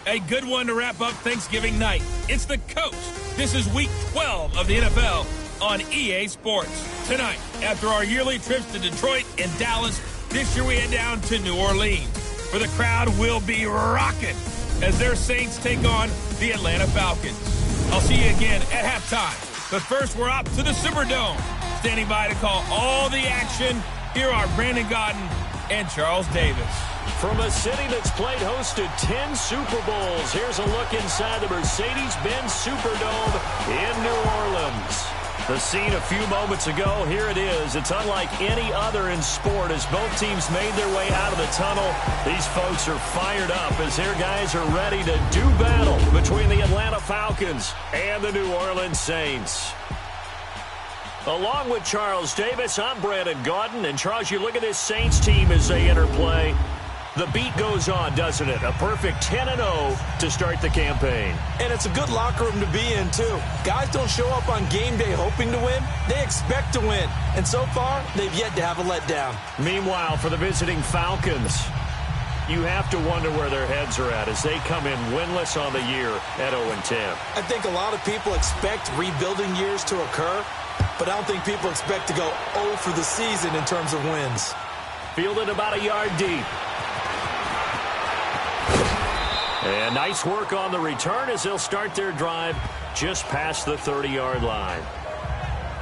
A good one to wrap up Thanksgiving night. It's the coach. This is week 12 of the NFL on EA Sports. Tonight, after our yearly trips to Detroit and Dallas, this year we head down to New Orleans, where the crowd will be rocking as their Saints take on the Atlanta Falcons. I'll see you again at halftime. But first, we're up to the Superdome. Standing by to call all the action, here are Brandon Gaudin and Charles Davis. From a city that's played host to 10 Super Bowls, here's a look inside the Mercedes-Benz Superdome in New Orleans. The scene a few moments ago, here it is. It's unlike any other in sport as both teams made their way out of the tunnel. These folks are fired up as their guys are ready to do battle between the Atlanta Falcons and the New Orleans Saints. Along with Charles Davis, I'm Brandon Gaudin. And Charles, you look at this Saints team as they enter play. The beat goes on, doesn't it? A perfect 10-0 to start the campaign. And it's a good locker room to be in, too. Guys don't show up on game day hoping to win. They expect to win. And so far, they've yet to have a letdown. Meanwhile, for the visiting Falcons, you have to wonder where their heads are at as they come in winless on the year at 0-10. I think a lot of people expect rebuilding years to occur, but I don't think people expect to go 0 for the season in terms of wins. Fielded about a yard deep. And nice work on the return as they'll start their drive just past the 30-yard line.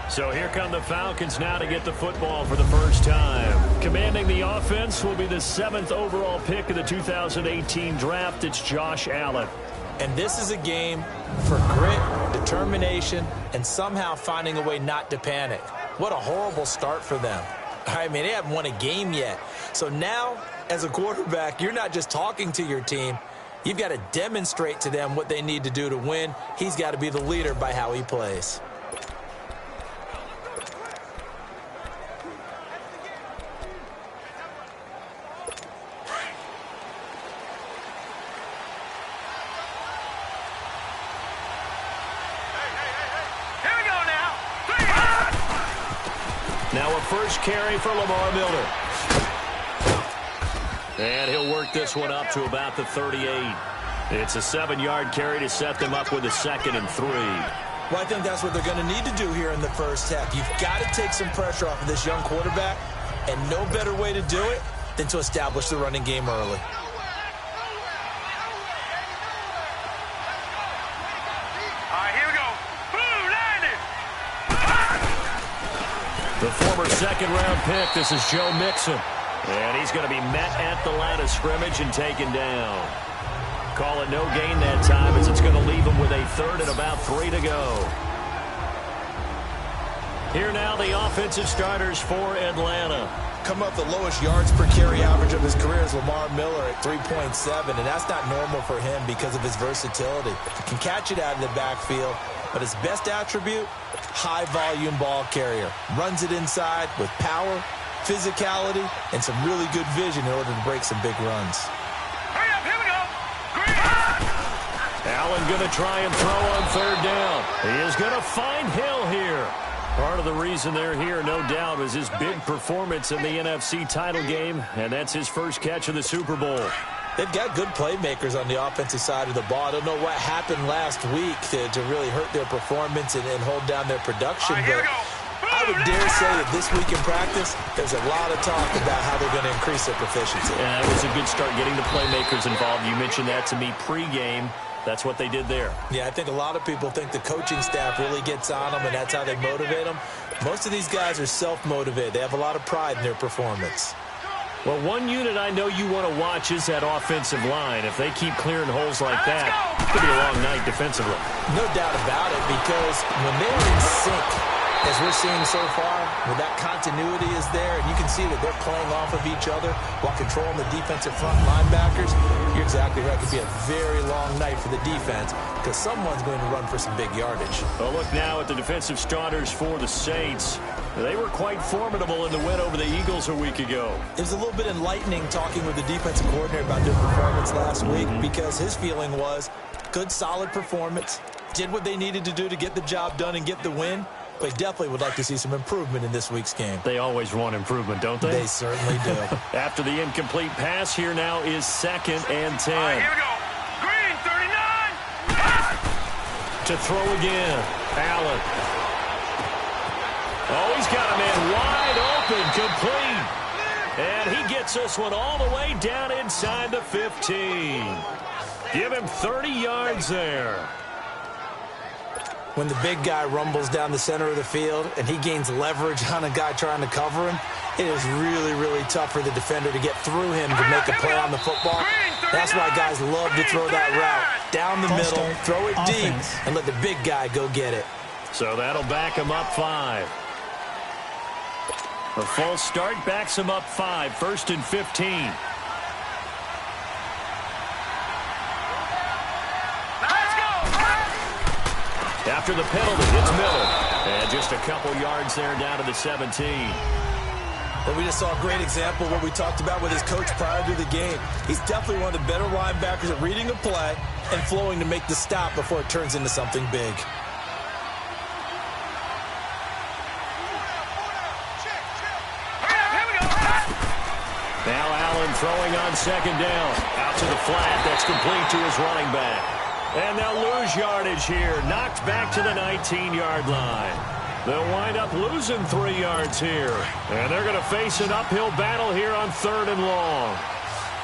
So here come the Falcons now to get the football for the first time. Commanding the offense will be the 7th overall pick of the 2018 draft. It's Josh Allen. And this is a game for grit, determination, and somehow finding a way not to panic. What a horrible start for them. I mean, they haven't won a game yet. So now, as a quarterback, you're not just talking to your team. You've got to demonstrate to them what they need to do to win. He's got to be the leader by how he plays. Now a first carry for Lamar Miller. And he'll work this one up to about the 38. It's a 7-yard carry to set them up with a 2nd and 3. Well, I think that's what they're going to need to do here in the first half. You've got to take some pressure off of this young quarterback, and no better way to do it than to establish the running game early. The former second-round pick, this is Joe Mixon. And he's going to be met at the line of scrimmage and taken down. Call it no gain that time as it's going to leave him with a 3rd and about 3 to go. Here now the offensive starters for Atlanta. Come up the lowest yards per carry average of his career is Lamar Miller at 3.7, and that's not normal for him because of his versatility. Can catch it out of the backfield, but his best attribute, high-volume ball carrier. Runs it inside with power, physicality, and some really good vision in order to break some big runs. Hurry up, here we go. Allen going to try and throw on 3rd down. He is going to find Hill here. Part of the reason they're here, no doubt, was his big performance in the NFC title game, and that's his first catch of the Super Bowl. They've got good playmakers on the offensive side of the ball. I don't know what happened last week to really hurt their performance and hold down their production. Here we go. I would dare say that this week in practice, there's a lot of talk about how they're going to increase their proficiency. Yeah, it was a good start getting the playmakers involved. You mentioned that to me pregame. That's what they did there. Yeah, I think a lot of people think the coaching staff really gets on them, and that's how they motivate them. Most of these guys are self-motivated. They have a lot of pride in their performance. Well, one unit I know you want to watch is that offensive line. If they keep clearing holes like that, it could be a long night defensively. No doubt about it, because when they're in sync, as we're seeing so far, where that continuity is there, and you can see that they're playing off of each other while controlling the defensive front linebackers, you're exactly right. It could be a very long night for the defense because someone's going to run for some big yardage. Well, look now at the defensive starters for the Saints. They were quite formidable in the win over the Eagles a week ago. It was a little bit enlightening talking with the defensive coordinator about their performance last week because his feeling was good, solid performance, did what they needed to do to get the job done and get the win. But definitely would like to see some improvement in this week's game. They always want improvement, don't they? They certainly do. After the incomplete pass, here now is 2nd and 10. Here we go. Green To throw again. Allen. Oh, he's got a man wide open, complete. And he gets this one all the way down inside the 15. Give him 30 yards there. When the big guy rumbles down the center of the field and he gains leverage on a guy trying to cover him, it is really, really tough for the defender to get through him to make a play on the football. That's why guys love to throw that route down the middle, throw it deep, and let the big guy go get it. So that'll back him up 5. A false start backs him up 5, 1st and 15. After the penalty, it's Miller. And just a couple yards there down to the 17. Well, we just saw a great example of what we talked about with his coach prior to the game. He's definitely one of the better linebackers at reading a play and flowing to make the stop before it turns into something big. Now Allen throwing on 2nd down. Out to the flat. That's complete to his running back. And they'll lose yardage here. Knocked back to the 19-yard line. They'll wind up losing 3 yards here. And they're going to face an uphill battle here on 3rd and long.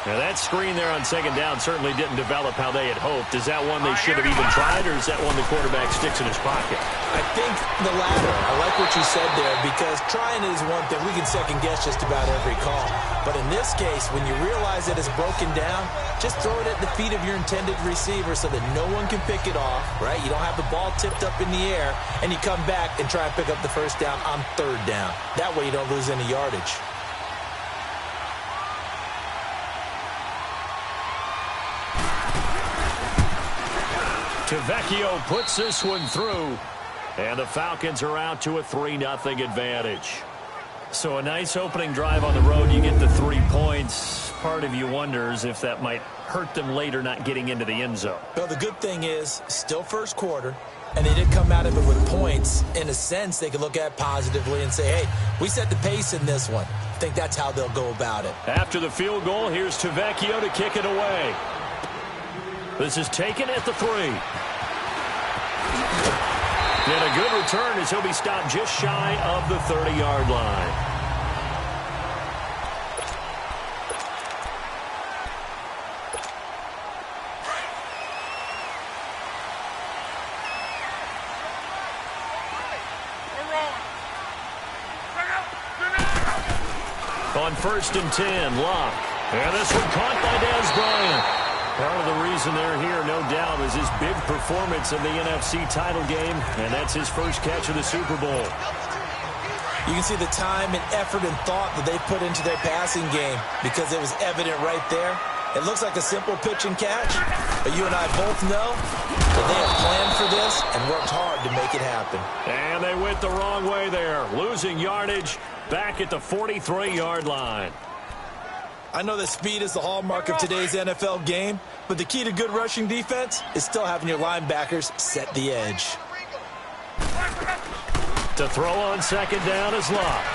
Now that screen there on 2nd down certainly didn't develop how they had hoped. Is that one they should have even tried, or is that one the quarterback sticks in his pocket? I think the latter. I like what you said there, because trying it is one thing. We can second-guess just about every call. But in this case, when you realize that it's broken down, just throw it at the feet of your intended receiver so that no one can pick it off, right? You don't have the ball tipped up in the air, and you come back and try and pick up the 1st down on 3rd down. That way you don't lose any yardage. Vecchio puts this one through, and the Falcons are out to a 3-0 advantage. So a nice opening drive on the road. You get the 3 points. Part of you wonders if that might hurt them later not getting into the end zone. Well, the good thing is, still first quarter, and they did come out of it with points. In a sense, they can look at it positively and say, hey, we set the pace in this one. I think that's how they'll go about it. After the field goal, here's Vecchio to kick it away. This is taken at the 3. And a good return as he'll be stopped just shy of the 30-yard line. On 1st and 10, Locke. And this one caught by Dez Bryant. Part of the reason they're here, no doubt, is his big performance in the NFC title game, and that's his first catch of the Super Bowl. You can see the time and effort and thought that they put into their passing game, because it was evident right there. It looks like a simple pitch and catch, but you and I both know that they have planned for this and worked hard to make it happen. And they went the wrong way there, losing yardage back at the 43-yard line. I know that speed is the hallmark of today's NFL game, but the key to good rushing defense is still having your linebackers set the edge. To throw on 2nd down is Locke.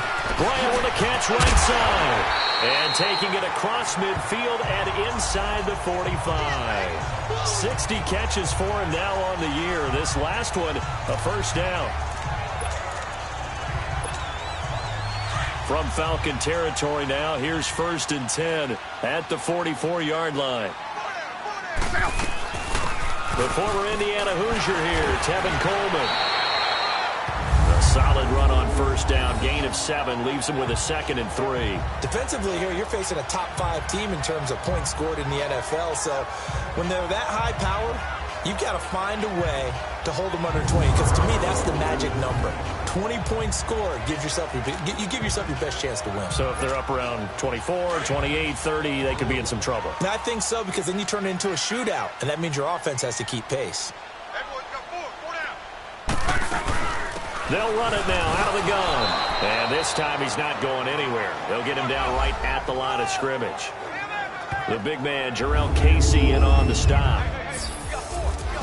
Bryant with a catch right side. And taking it across midfield and inside the 45. 60 catches for him now on the year. This last one, a 1st down. From Falcon territory now, here's 1st and 10 at the 44-yard line. The former Indiana Hoosier here, Tevin Coleman. A solid run on 1st down, gain of 7, leaves him with a 2nd and 3. Defensively here, you're facing a top 5 team in terms of points scored in the NFL, so when they're that high powered, you've got to find a way to hold them under 20, because to me, that's the magic number. 20 points scored, you give yourself your best chance to win. So if they're up around 24, 28, 30, they could be in some trouble. And I think so, because then you turn it into a shootout, and that means your offense has to keep pace. They'll run it now out of the gun. And this time he's not going anywhere. They'll get him down right at the line of scrimmage. The big man, Jarrell Casey, in on the stop.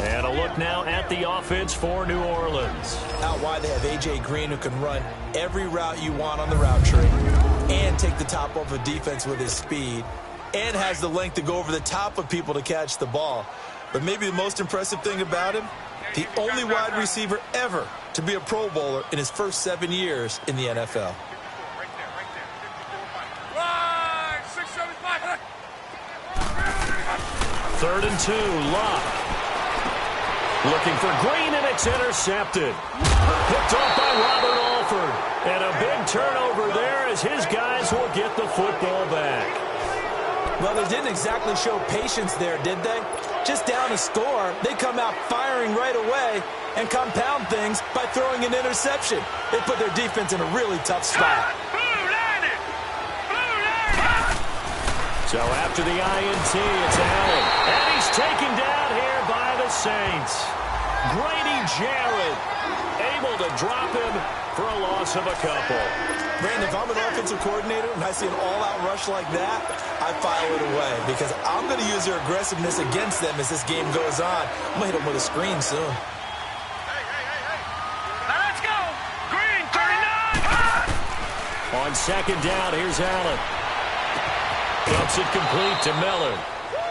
And a look now at the offense for New Orleans. Out wide, they have A.J. Green, who can run every route you want on the route tree and take the top off of defense with his speed, and has the length to go over the top of people to catch the ball. But maybe the most impressive thing about him, the only wide receiver ever to be a Pro Bowler in his first 7 years in the NFL. Third and 2, Locke. Looking for Green, and it's intercepted. Picked off by Robert Alford. And a big turnover there as his guys will get the football back. Well, they didn't exactly show patience there, did they? Just down a score, they come out firing right away and compound things by throwing an interception. They put their defense in a really tough spot. So after the INT, it's Allen. And he's taken down here by the Saints. Grady Jarrett able to drop him for a loss of a couple. Brandon, if I'm an offensive coordinator and I see an all-out rush like that, I file it away because I'm going to use their aggressiveness against them as this game goes on. I'm going to hit them with a screen soon. Now let's go. Green, 39. On second down, here's Allen. Dumps it complete to Miller.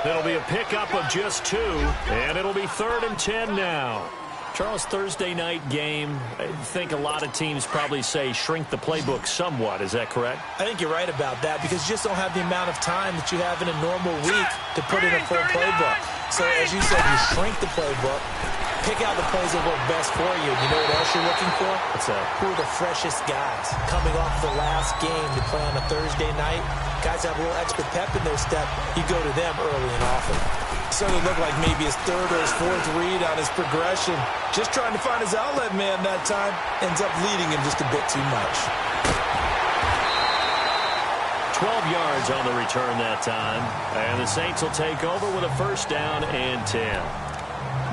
It'll be a pickup of just 2, and it'll be 3rd and 10 now. Charles, Thursday night game, I think a lot of teams probably say shrink the playbook somewhat. Is that correct? I think you're right about that because you just don't have the amount of time that you have in a normal week to put in a full playbook. So as you said, you shrink the playbook, pick out the plays that work best for you. You know what else you're looking for? What's that? Who are the freshest guys coming off the last game to play on a Thursday night? Guys have a little extra pep in their step. You go to them early and often. Certainly looked like maybe his 3rd or his 4th read on his progression. Just trying to find his outlet man that time. Ends up leading him just a bit too much. 12 yards on the return that time. And the Saints will take over with a 1st down and 10.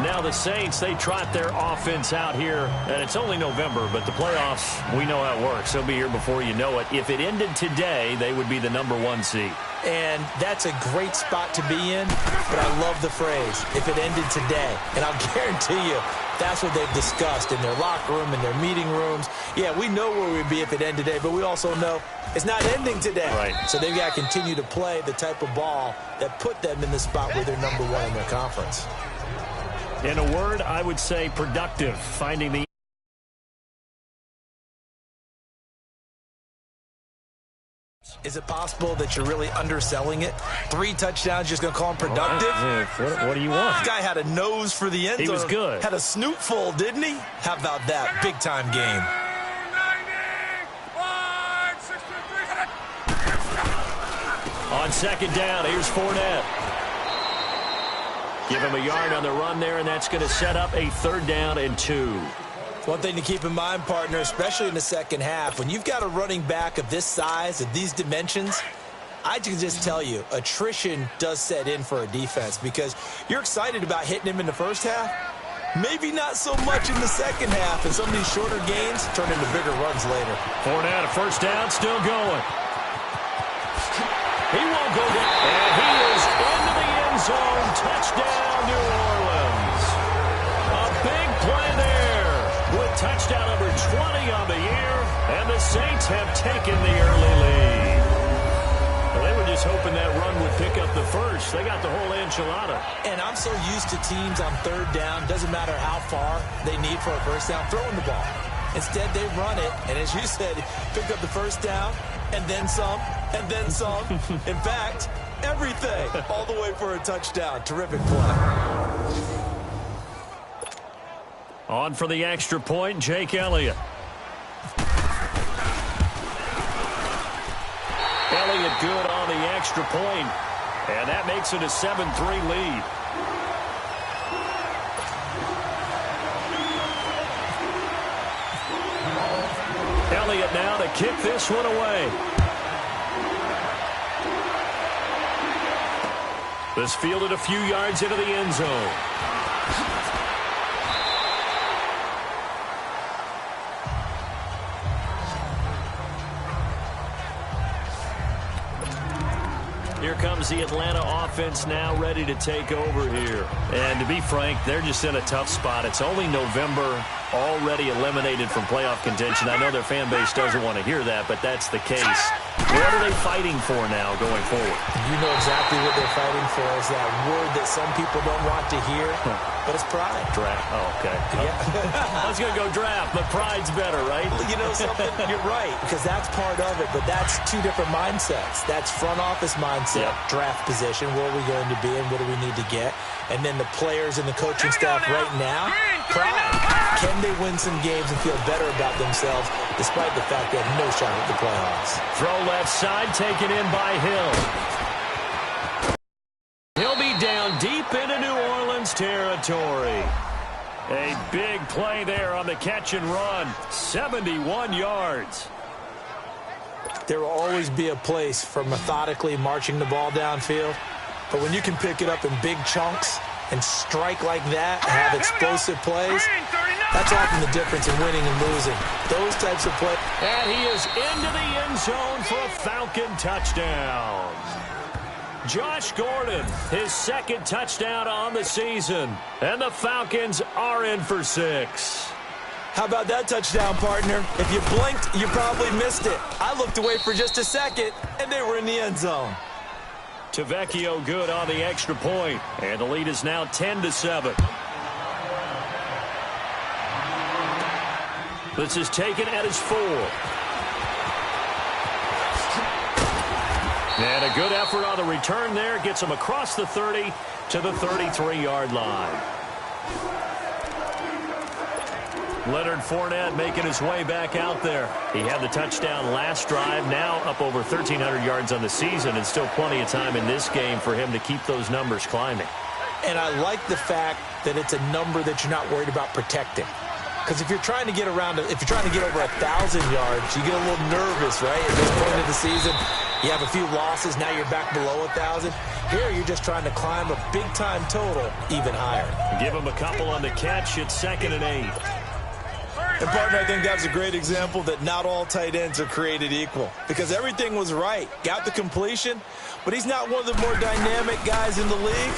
Now the Saints, they trot their offense out here, and it's only November, but the playoffs, we know how it works. They'll be here before you know it. If it ended today, they would be the #1 seed. And that's a great spot to be in, but I love the phrase, if it ended today. And I'll guarantee you, that's what they've discussed in their locker room, in their meeting rooms. Yeah, we know where we'd be if it ended today, but we also know it's not ending today. Right. So they've got to continue to play the type of ball that put them in the spot where they're #1 in their conference. In a word, I would say productive, finding the... Is it possible that you're really underselling it? 3 touchdowns, just going to call him productive? What do you want? This guy had a nose for the end zone. He was good. Had a snootful, didn't he? How about that? Big-time game. On second down, here's Fournette. Give him a yard on the run there, and that's going to set up a 3rd down and 2. One thing to keep in mind, partner, especially in the second half, when you've got a running back of this size, of these dimensions, I can just tell you, attrition does set in for a defense because you're excited about hitting him in the first half. Maybe not so much in the second half, and some of these shorter gains turn into bigger runs later. Fournette, a 1st down, still going. He won't go down. And he is into the end zone. Touchdown, New Orleans. A big play there with touchdown number 20 on the year. And the Saints have taken the early lead. Well, they were just hoping that run would pick up the first. They got the whole enchilada. And I'm so used to teams on 3rd down, doesn't matter how far they need for a 1st down, throwing the ball. Instead, they run it, and as you said, pick up the 1st down, and then some, and then some. In fact, everything, all the way for a touchdown. Terrific play. On for the extra point, Jake Elliott. Elliott good on the extra point, and that makes it a 7-3 lead. Elliott now to kick this one away. This fielded a few yards into the end zone. Here comes the Atlanta offense now ready to take over here. And to be frank, they're just in a tough spot. It's only November, already eliminated from playoff contention. I know their fan base doesn't want to hear that, but that's the case. What are they fighting for now going forward? You know exactly what they're fighting for. Is that word that some people don't want to hear, but it's pride. Draft. Oh, okay. Yeah. I was going to go draft, but pride's better, right? You know something? You're right, because that's part of it, but that's two different mindsets. That's front office mindset, draft position, where are we going to be and what do we need to get? And then the players and the coaching staff right now, pride. Can they win some games and feel better about themselves despite the fact they have no shot at the playoffs? Throw left side, taken in by Hill. He'll be down deep into New Orleans territory. A big play there on the catch and run. 71 yards. There will always be a place for methodically marching the ball downfield. But when you can pick it up in big chunks and strike like that and have explosive plays, that's often the difference in winning and losing. Those types of plays. And he is into the end zone for a Falcon touchdown. Josh Gordon, his second touchdown on the season. And the Falcons are in for 6. How about that touchdown, partner? If you blinked, you probably missed it. I looked away for just a second, and they were in the end zone. Tavecchio good on the extra point, and the lead is now 10-7. This is taken at his 4. And a good effort on the return there. Gets him across the 30 to the 33-yard line. Leonard Fournette making his way back out there. He had the touchdown last drive, now up over 1,300 yards on the season, and still plenty of time in this game for him to keep those numbers climbing. And I like the fact that it's a number that you're not worried about protecting. Because if you're trying to get around, if you're trying to get over 1,000 yards, you get a little nervous, right? At this point of the season, you have a few losses, now you're back below 1,000. Here, you're just trying to climb a big-time total even higher. Give him a couple on the catch. It's 2nd and 8. And, partner, I think that was a great example that not all tight ends are created equal. Because everything was right. Got the completion, but he's not one of the more dynamic guys in the league.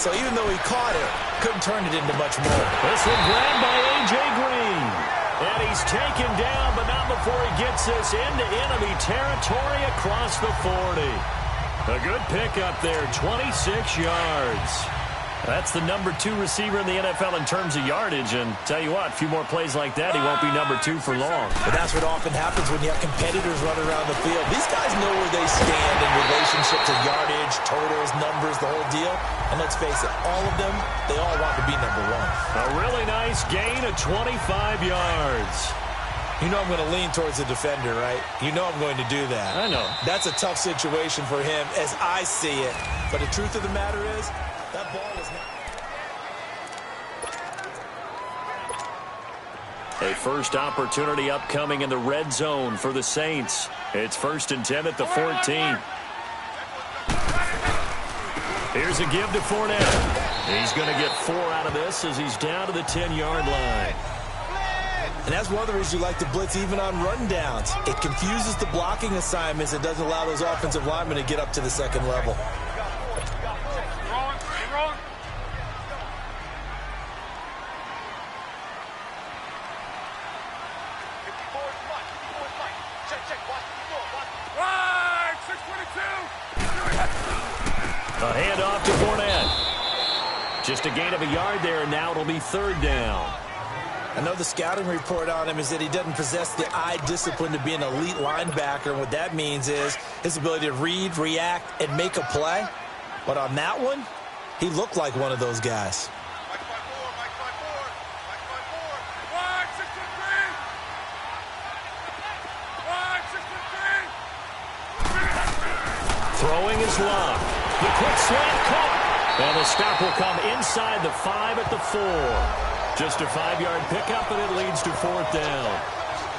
So even though he caught it, couldn't turn it into much more. This one grabbed by A.J. Green. And he's taken down, but not before he gets this into enemy territory across the 40. A good pickup there, 26 yards. That's the number 2 receiver in the NFL in terms of yardage. And tell you what, a few more plays like that, he won't be number 2 for long. But that's what often happens when you have competitors running around the field. These guys know where they stand in relationship to yardage, totals, numbers, the whole deal. And let's face it, all of them, they all want to be number 1. A really nice gain of 25 yards. You know I'm going to lean towards the defender, right? You know I'm going to do that. I know. That's a tough situation for him as I see it. But the truth of the matter is, that ball was not. A first opportunity upcoming in the red zone for the Saints. It's 1st and 10 at the 14. Here's a give to Fournette. He's going to get 4 out of this as he's down to the 10-yard line. And that's one of the reasons you like to blitz even on rundowns. It confuses the blocking assignments. It doesn't allow those offensive linemen to get up to the second level. A handoff to Fournette. Just a gain of a yard there, and now it'll be 3rd down. I know the scouting report on him is that he doesn't possess the eye discipline to be an elite linebacker. And what that means is his ability to read, react, and make a play. But on that one, he looked like one of those guys. Throwing is Love. The quick slant caught. And the stop will come inside the 5 at the 4. Just a 5-yard pickup, and it leads to 4th down.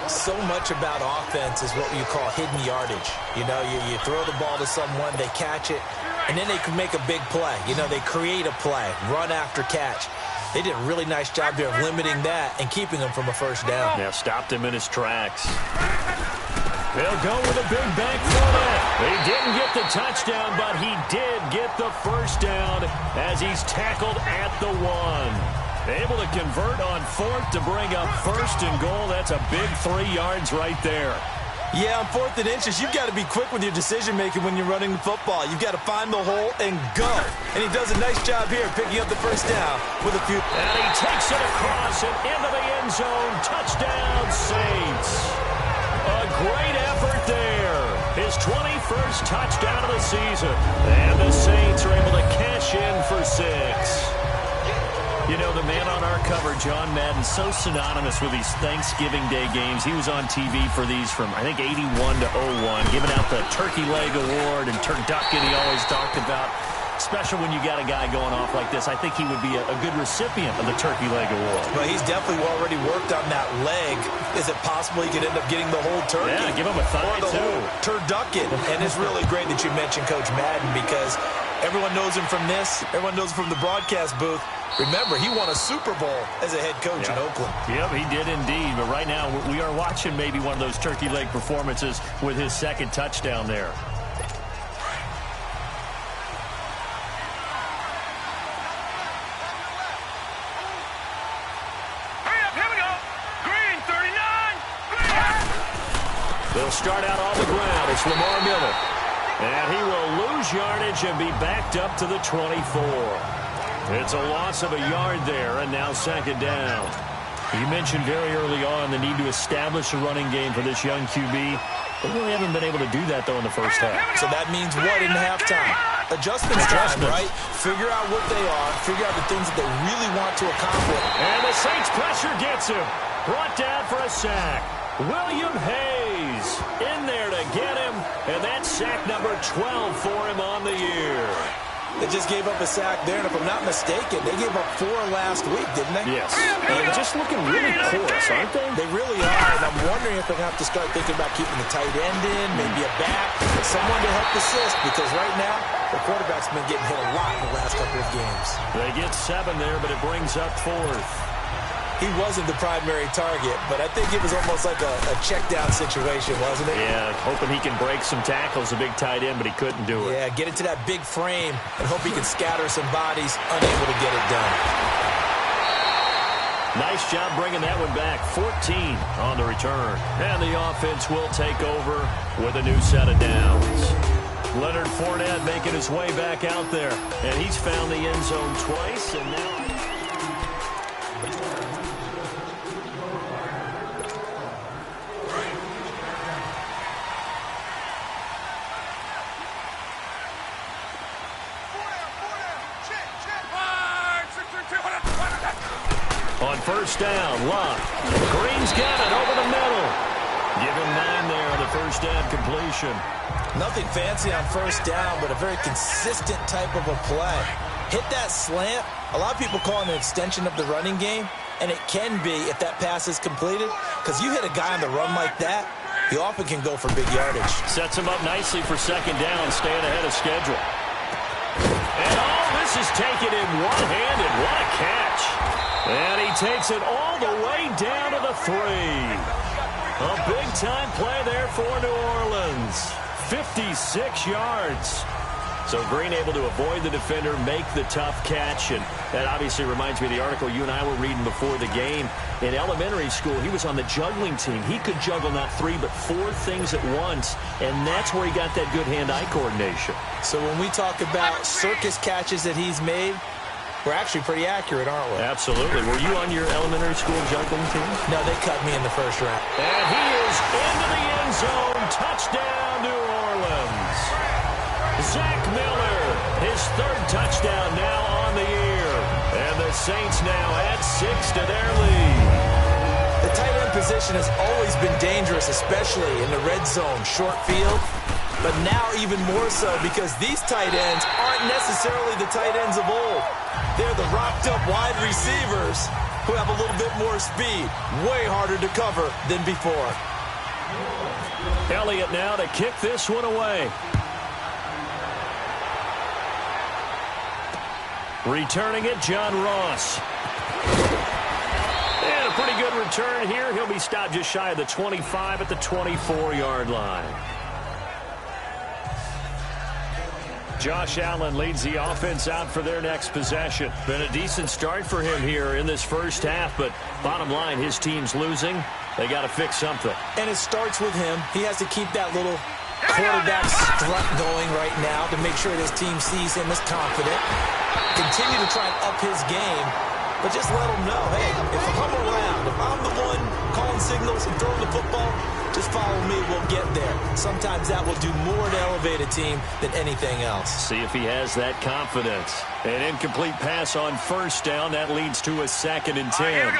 So much about offense is what you call hidden yardage. You know, you throw the ball to someone, they catch it, and then they can make a big play. You know, they create a play, run after catch. They did a really nice job there of limiting that and keeping him from a first down. Yeah, stopped him in his tracks. They'll go with a big bank for that. He didn't get the touchdown, but he did get the first down as he's tackled at the 1. Able to convert on 4th to bring up 1st and goal. That's a big 3 yards right there. Yeah, on 4th and inches, you've got to be quick with your decision-making when you're running the football. You've got to find the hole and go. And he does a nice job here picking up the first down with a few. And he takes it across and into the end zone. Touchdown, Saints. A great effort there. His 21st touchdown of the season. And the Saints are able to cash in for 6. You know, the man on our cover, John Madden, so synonymous with these Thanksgiving Day games. He was on TV for these from, I think, 81 to 01, giving out the Turkey Leg Award and Turducken he always talked about. Special when you got a guy going off like this. I think he would be a good recipient of the Turkey Leg Award. Well, he's definitely already worked on that leg. Is it possible he could end up getting the whole turkey? Yeah, give him a thigh, or the too. whole turducken. And it's really great that you mentioned Coach Madden because everyone knows him from this. Everyone knows him from the broadcast booth. Remember, he won a Super Bowl as a head coach in Oakland. Yep, he did indeed. But right now, we are watching maybe one of those turkey leg performances with his second touchdown there. Hurry up, here we go. Green, 39. Green. They'll start out on the ground. It's Lamar Miller. And he will lose yardage and be backed up to the 24. It's a loss of a yard there, and now second down. You mentioned very early on the need to establish a running game for this young QB. They really haven't been able to do that, though, in the first half. So that means what in halftime? Adjustments time, right? Figure out what they are. Figure out the things that they really want to accomplish. And the Saints pressure gets him. Brought down for a sack. William Hayes in there to get him. And that's sack number 12 for him on the year. They just gave up a sack there, and if I'm not mistaken, they gave up 4 last week, didn't they? Yes. And just looking really porous, aren't they? They really are, and I'm wondering if they're going to have to start thinking about keeping the tight end in, maybe a back, someone to help assist, because right now, the quarterback's been getting hit a lot in the last couple of games. They get 7 there, but it brings up 4th. He wasn't the primary target, but I think it was almost like a check-down situation, wasn't it? Yeah, hoping he can break some tackles, a big tight end, but he couldn't do it. Yeah, get into that big frame and hope he can scatter some bodies, unable to get it done. Nice job bringing that one back. 14 on the return. And the offense will take over with a new set of downs. Leonard Fournette making his way back out there, and he's found the end zone twice, and now... On first down, Love. Green's got it over the middle. Give him 9 there on the first down completion. Nothing fancy on first down, but a very consistent type of a play. Hit that slant. A lot of people call it an extension of the running game, and it can be if that pass is completed, because you hit a guy on the run like that, he often can go for big yardage. Sets him up nicely for second down, staying ahead of schedule. And this is taken in one-handed. What a catch. And he takes it all the way down to the 3. A big-time play there for New Orleans. 56 yards. So Green able to avoid the defender, make the tough catch. And that obviously reminds me of the article you and I were reading before the game. In elementary school, he was on the juggling team. He could juggle not 3 but 4 things at once. And that's where he got that good hand-eye coordination. So when we talk about circus catches that he's made, we're actually pretty accurate, aren't we? Absolutely. Were you on your elementary school juggling team? No, they cut me in the first round. And he is into the end zone. Touchdown, New Orleans. Zach Miller, his 3rd touchdown now on the year. And the Saints now add 6 to their lead. The tight end position has always been dangerous, especially in the red zone, short field. But now even more so because these tight ends aren't necessarily the tight ends of old. They're the rocked-up wide receivers who have a little bit more speed. Way harder to cover than before. Elliott now to kick this one away. Returning it, John Ross. And a pretty good return here. He'll be stopped just shy of the 25 at the 24-yard line. Josh Allen leads the offense out for their next possession. Been a decent start for him here in this first half, but bottom line, his team's losing. They got to fix something. And it starts with him. He has to keep that little quarterback strut going right now to make sure his team sees him as confident. Continue to try and up his game, but just let him know, hey, if I'm around, if I'm the one calling signals and throwing the football, just follow me, we'll get there. Sometimes that will do more to elevate a team than anything else. See if he has that confidence. An incomplete pass on first down. That leads to a 2nd and 10. Here we go.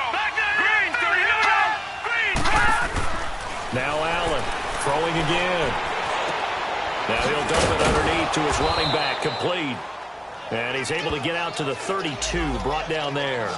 Green, 39. Green. Now Allen throwing again. Now he'll dump it underneath to his running back, complete. And he's able to get out to the 32, brought down there.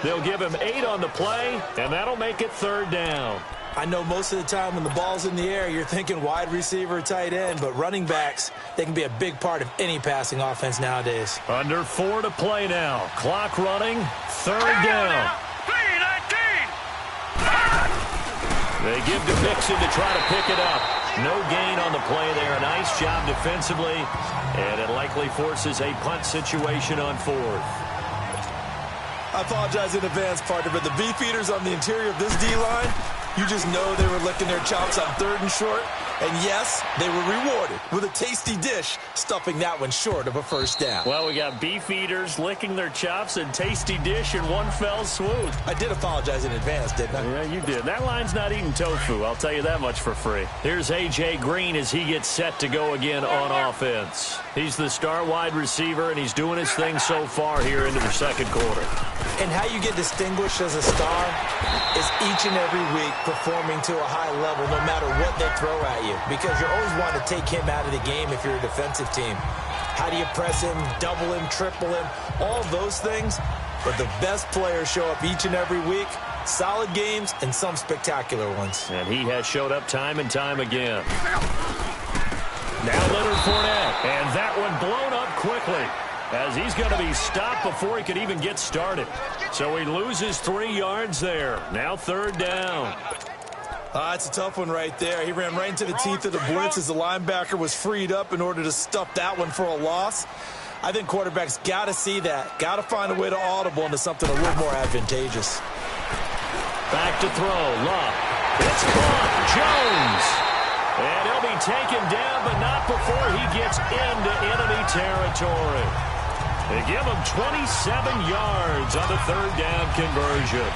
They'll give him 8 on the play, and that'll make it 3rd down. I know most of the time when the ball's in the air, you're thinking wide receiver, tight end, but running backs, they can be a big part of any passing offense nowadays. Under 4 to play now. Clock running, 3rd down. 3-19. They give to Mixon to try to pick it up. No gain on the play there. A nice job defensively, and it likely forces a punt situation on 4th. I apologize in advance, partner, but the beefeaters on the interior of this D-line, you just know they were licking their chops on 3rd and short. And yes, they were rewarded with a tasty dish, stuffing that one short of a 1st down. Well, we got beef eaters licking their chops and tasty dish in one fell swoop. I did apologize in advance, didn't I? Yeah, you did. That line's not eating tofu, I'll tell you that much for free. Here's A.J. Green as he gets set to go again on offense. He's the star wide receiver, and he's doing his thing so far here into the 2nd quarter. And how you get distinguished as a star is each and every week performing to a high level no matter what they throw at you, because you're always wanting to take him out of the game if you're a defensive team. How do you press him, double him, triple him, all those things? But the best players show up each and every week, solid games and some spectacular ones. And he has showed up time and time again. Now Leonard Fournette, and that one blown up quickly, as he's going to be stopped before he could even get started. So he loses 3 yards there. Now 3rd down. It's a tough one right there. He ran right into the teeth of the blitz as the linebacker was freed up in order to stuff that one for a loss. I think quarterbacks got to see that. Got to find a way to audible into something a little more advantageous. Back to throw. Love. It's caught. Jones. And he'll be taken down, but not before he gets into enemy territory. They give him 27 yards on the 3rd down conversion.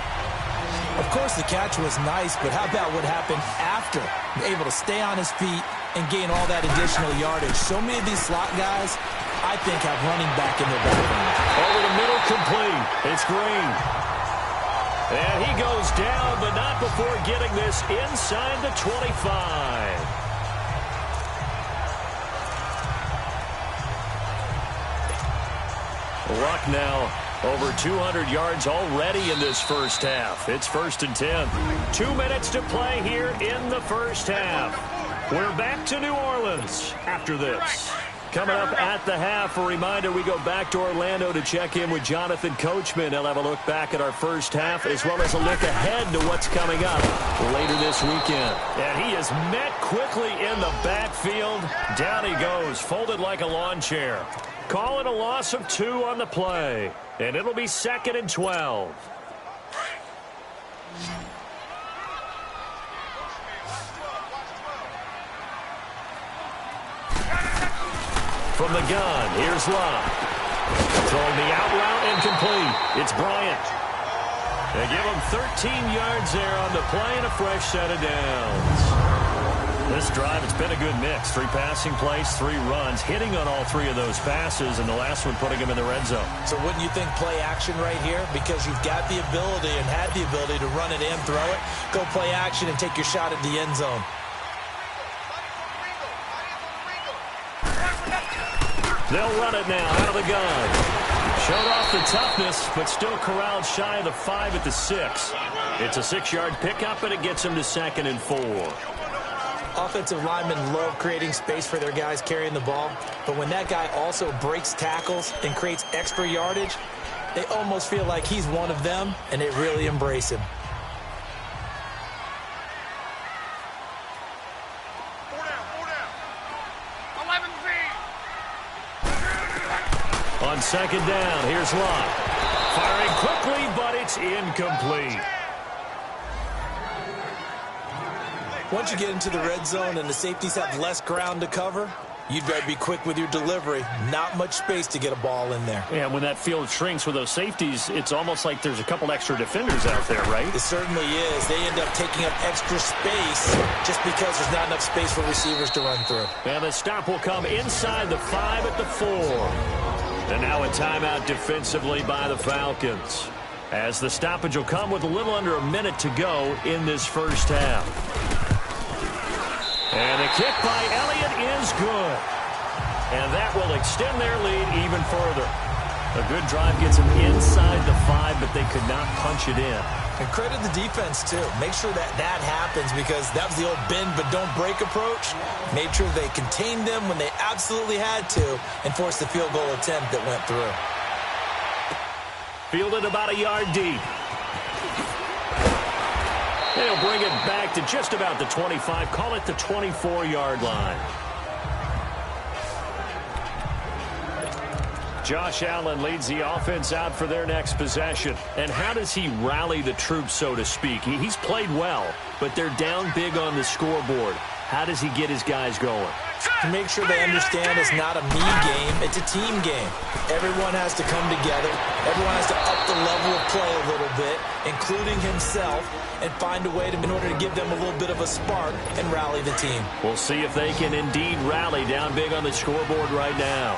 Of course, the catch was nice, but how about what happened after? Able to stay on his feet and gain all that additional yardage. So many of these slot guys, I think, have running back in their background. Over the middle, complete. It's Green. And he goes down, but not before getting this inside the 25. Luck now over 200 yards already in this 1st half. It's 1st and 10. 2 minutes to play here in the 1st half. We're back to New Orleans after this. Coming up at the half, a reminder, we go back to Orlando to check in with Jonathan Coachman. He'll have a look back at our 1st half as well as a look ahead to what's coming up later this weekend. And he is met quickly in the backfield. Down he goes, folded like a lawn chair. Call it a loss of 2 on the play, and it'll be 2nd and 12. From the gun, here's Love. Throwing the out route incomplete. It's Bryant. They give him 13 yards there on the play and a fresh set of downs. This drive, it's been a good mix. 3 passing plays, 3 runs, hitting on all 3 of those passes, and the last one putting him in the red zone. So wouldn't you think play action right here? Because you've got the ability and had the ability to run it and throw it. Go play action and take your shot at the end zone. They'll run it now out of the gun. Showed off the toughness, but still corralled shy of the 5 at the 6. It's a 6-yard pickup, and it gets him to 2nd and 4. Offensive linemen love creating space for their guys carrying the ball, but when that guy also breaks tackles and creates extra yardage, they almost feel like he's one of them, and they really embrace him. On 2nd down, here's Love. Firing quickly, but it's incomplete. Once you get into the red zone and the safeties have less ground to cover, you'd better be quick with your delivery. Not much space to get a ball in there. Yeah, when that field shrinks with those safeties, it's almost like there's a couple extra defenders out there, right? It certainly is. They end up taking up extra space just because there's not enough space for receivers to run through. And the stop will come inside the 5 at the 4. And now a timeout defensively by the Falcons, as the stoppage will come with a little under a minute to go in this first half. And the kick by Elliott is good. And that will extend their lead even further. A good drive gets them inside the 5, but they could not punch it in. And credit the defense, too. Make sure that happens, because that was the old bend but don't break approach. Made sure they contained them when they absolutely had to and forced the field goal attempt that went through. Fielded about a yard deep. They'll bring it back to just about the 25. Call it the 24-yard line. Josh Allen leads the offense out for their next possession. And how does he rally the troops, so to speak? He's played well, but they're down big on the scoreboard. How does he get his guys going? To make sure they understand it's not a me game, it's a team game. Everyone has to come together. Everyone has to up the level of play a little bit, including himself, and find a way in order to give them a little bit of a spark and rally the team. We'll see if they can indeed rally down big on the scoreboard right now.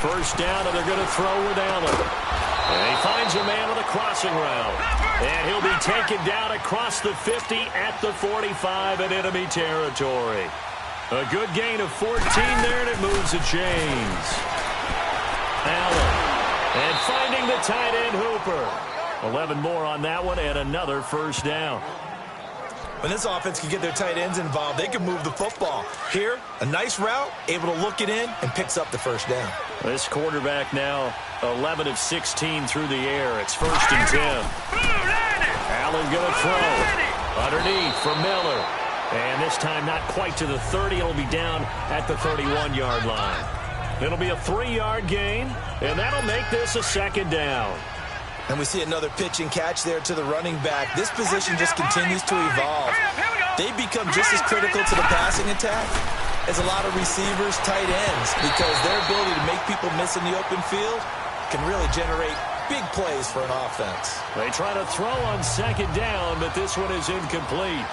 First down, and they're going to throw with Allen. And he finds a man on the crossing route. And he'll be taken down across the 50 at the 45 in enemy territory. A good gain of 14 there, and it moves the chains. Allen. And finding the tight end Hooper. 11 more on that one, and another first down. When this offense can get their tight ends involved, they can move the football. Here, a nice route, able to look it in, and picks up the first down. This quarterback now 11 of 16 through the air. It's 1st and 10. Allen going to throw. Underneath for Miller. And this time not quite to the 30. It'll be down at the 31-yard line. It'll be a 3-yard gain, and that'll make this a second down. And we see another pitch and catch there to the running back. This position just continues to evolve. They become just as critical to the passing attack as a lot of receivers, tight ends, because their ability to make people miss in the open field can really generate big plays for an offense. They try to throw on second down, but this one is incomplete.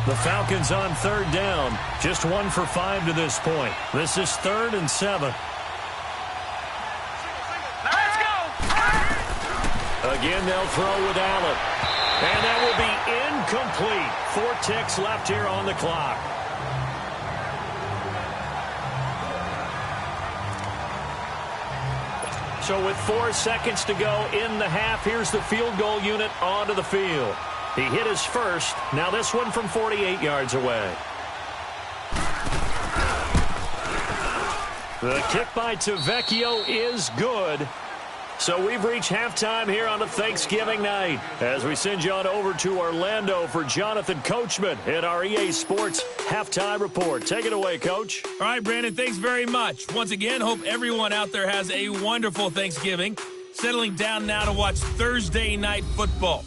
The Falcons on third down, just 1 for 5 to this point. This is 3rd and 7. Again, they'll throw with Allen. And that will be incomplete. 4 ticks left here on the clock. So with 4 seconds to go in the half, here's the field goal unit onto the field. He hit his first. Now this one from 48 yards away. The kick by Tavecchio is good. So we've reached halftime here on a Thanksgiving night as we send you on over to Orlando for Jonathan Coachman in our EA Sports Halftime Report. Take it away, Coach. All right, Brandon, thanks very much. Once again, hope everyone out there has a wonderful Thanksgiving. Settling down now to watch Thursday Night Football.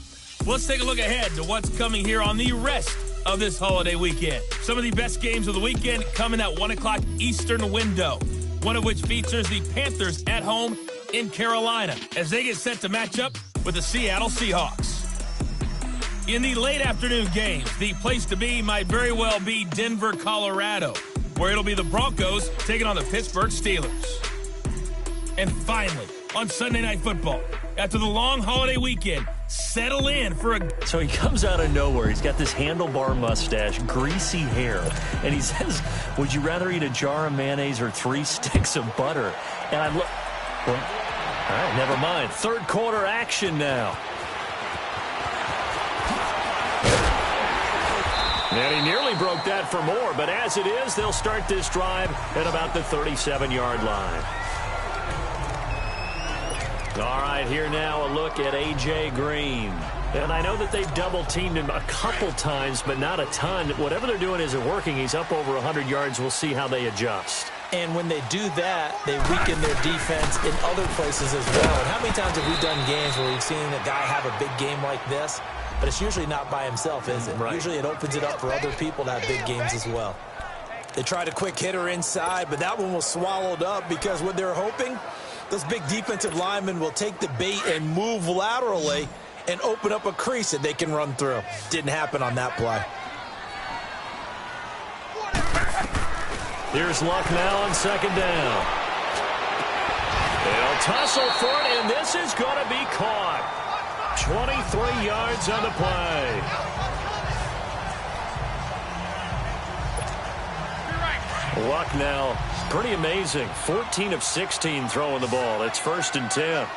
Let's take a look ahead to what's coming here on the rest of this holiday weekend. Some of the best games of the weekend come in that 1 o'clock Eastern window, one of which features the Panthers at home in Carolina as they get set to match up with the Seattle Seahawks. In the late afternoon games, the place to be might very well be Denver, Colorado, where it'll be the Broncos taking on the Pittsburgh Steelers. And finally, on Sunday Night Football, after the long holiday weekend, settle in for a... So he comes out of nowhere. He's got this handlebar mustache, greasy hair, and he says, would you rather eat a jar of mayonnaise or 3 sticks of butter? And I look... Well, all right, never mind. Third quarter action now. And he nearly broke that for more, but as it is, they'll start this drive at about the 37-yard line. All right, here now a look at A.J. Green. And I know that they've double-teamed him a couple times, but not a ton. Whatever they're doing isn't working. He's up over 100 yards. We'll see how they adjust. And when they do that, they weaken their defense in other places as well. And how many times have we done games where we've seen a guy have a big game like this? But it's usually not by himself, is it? Right. Usually it opens it up for other people to have big games as well. They tried a quick hitter inside, but that one was swallowed up because what they're hoping, those big defensive linemen will take the bait and move laterally and open up a crease that they can run through. Didn't happen on that play. Here's Luck now on second down. They'll tussle for it, and this is going to be caught. 23 yards on the play. Luck now, pretty amazing. 14 of 16 throwing the ball. It's 1st and 10.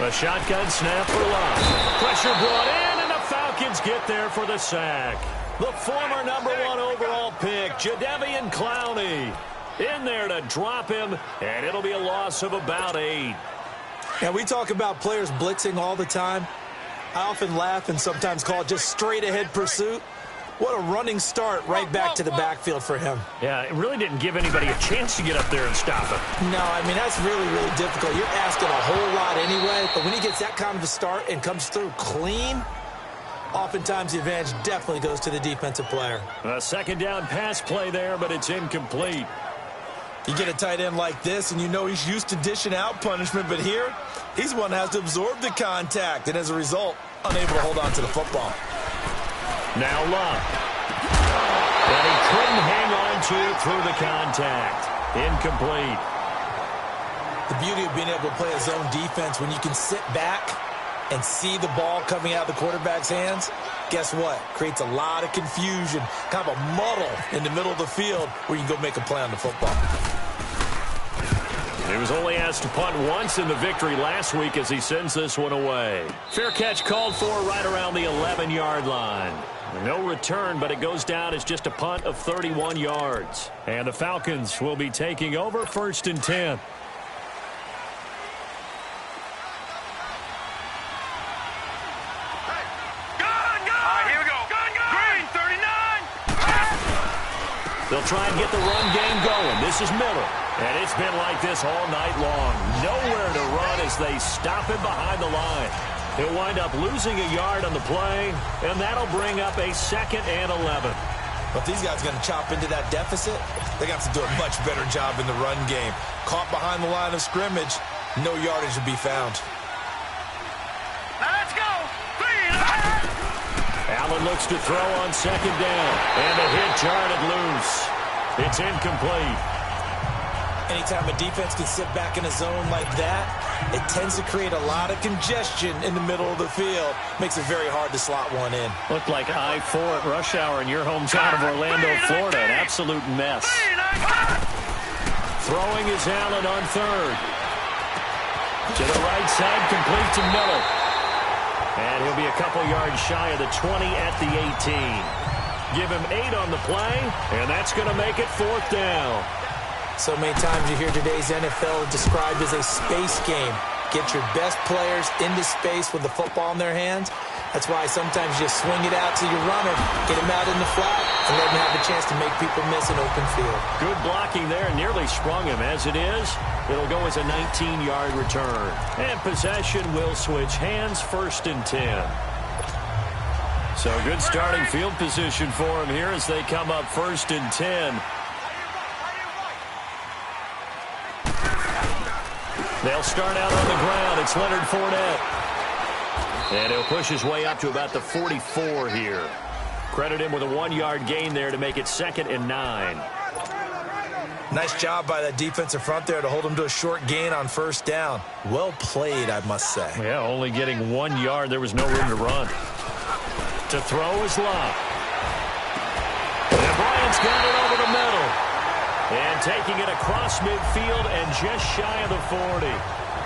A shotgun snap for Luck. Pressure brought in, and the Falcons get there for the sack. The former #1 overall pick, Jadeveon Clowney, in there to drop him, and it'll be a loss of about 8. And we talk about players blitzing all the time. I often laugh and sometimes call it just straight-ahead pursuit. What a running start right back to the backfield for him. Yeah, it really didn't give anybody a chance to get up there and stop him. No, I mean, that's really, really difficult. You're asking a whole lot anyway, but when he gets that kind of a start and comes through clean, oftentimes the advantage definitely goes to the defensive player. A second down pass play there, but it's incomplete. You get a tight end like this, and you know he's used to dishing out punishment, but here, he's the one that has to absorb the contact, and as a result, unable to hold on to the football. Now Luck. And he couldn't hang on to it through the contact. Incomplete. The beauty of being able to play a zone defense when you can sit back and see the ball coming out of the quarterback's hands, guess what? Creates a lot of confusion, kind of a muddle in the middle of the field where you can go make a play on the football. He was only asked to punt once in the victory last week as he sends this one away. Fair catch called for right around the 11-yard line. No return, but it goes down as just a punt of 31 yards. And the Falcons will be taking over 1st and 10. They'll try and get the run game going. This is Miller. And it's been like this all night long. Nowhere to run as they stop him behind the line. He'll wind up losing a yard on the play, and that'll bring up a 2nd and 11. But if these guys are going to chop into that deficit, they got to do a much better job in the run game. Caught behind the line of scrimmage, no yardage to be found. Let's go. Allen looks to throw on 2nd down, and the hit jarred loose. It's incomplete. Anytime a defense can sit back in a zone like that, it tends to create a lot of congestion in the middle of the field. Makes it very hard to slot one in. Looked like I-4 at rush hour in your hometown of Orlando, Florida. An absolute mess. Throwing is Allen on 3rd. To the right side, complete to Miller. And he'll be a couple yards shy of the 20 at the 18. Give him 8 on the play, and that's going to make it 4th down. So many times you hear today's NFL described as a space game. Get your best players into space with the football in their hands. That's why sometimes you just swing it out to your runner, get him out in the flat, and let him have a chance to make people miss an open field. Good blocking there, nearly sprung him. As it is, it'll go as a 19-yard return. And possession will switch hands, 1st and 10. So good starting field position for him here as they come up 1st and 10. They'll start out on the ground. It's Leonard Fournette. And he'll push his way up to about the 44 here. Credit him with a 1-yard gain there to make it 2nd and 9. Nice job by that defensive front there to hold him to a short gain on 1st down. Well played, I must say. Yeah, only getting 1 yard. There was no room to run. To throw is Luck. And Bryant's got it over the middle. And taking it across midfield and just shy of the 40.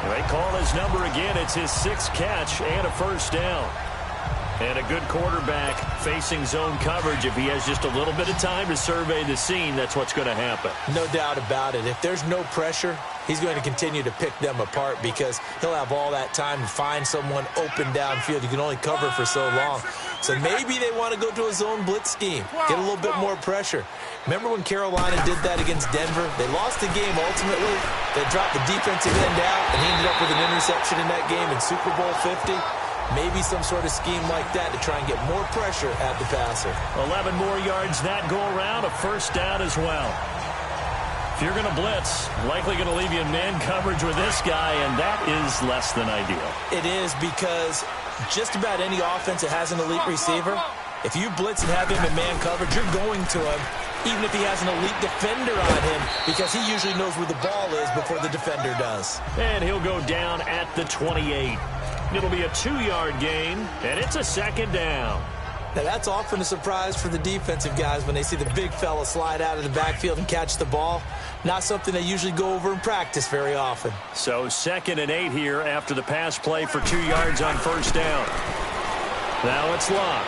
They call his number again. It's his 6th catch and a 1st down. And a good quarterback facing zone coverage. If he has just a little bit of time to survey the scene, that's what's going to happen. No doubt about it. If there's no pressure, he's going to continue to pick them apart because he'll have all that time to find someone open downfield. You can only cover for so long. So maybe they want to go to a zone blitz scheme, get a little bit more pressure. Remember when Carolina did that against Denver? They lost the game ultimately. They dropped the defensive end out, and he ended up with an interception in that game in Super Bowl 50. Maybe some sort of scheme like that to try and get more pressure at the passer. 11 more yards that go around, a first down as well. If you're going to blitz, likely going to leave you in man coverage with this guy, and that is less than ideal. It is because just about any offense that has an elite receiver, if you blitz and have him in man coverage, you're going to him, even if he has an elite defender on him, because he usually knows where the ball is before the defender does. And he'll go down at the 28. It'll be a 2-yard gain, and it's a second down. Now, that's often a surprise for the defensive guys when they see the big fella slide out of the backfield and catch the ball. Not something they usually go over in practice very often. So 2nd and 8 here after the pass play for 2 yards on first down. Now it's Locke.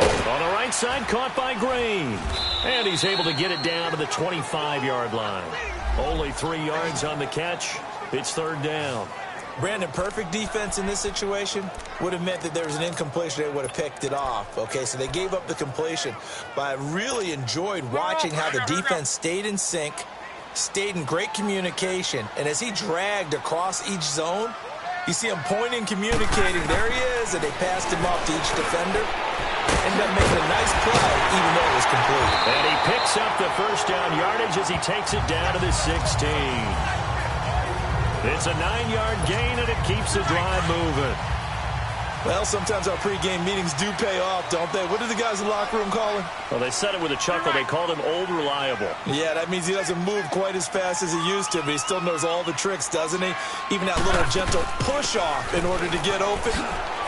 On the right side, caught by Green. And he's able to get it down to the 25-yard line. Only 3 yards on the catch. It's 3rd down. Brandon, perfect defense in this situation would have meant that there was an incompletion. They would have picked it off. Okay, so they gave up the completion. But I really enjoyed watching how the defense stayed in sync, stayed in great communication. And as he dragged across each zone, you see him pointing, communicating. There he is, and they passed him off to each defender. Ended up making a nice play, even though it was complete. And he picks up the first down yardage as he takes it down to the 16. It's a 9-yard gain, and it keeps the drive moving. Well, sometimes our pregame meetings do pay off, don't they? What do the guys in the locker room call him? Well, they said it with a chuckle. They called him Old Reliable. Yeah, that means he doesn't move quite as fast as he used to, but he still knows all the tricks, doesn't he? Even that little gentle push-off in order to get open,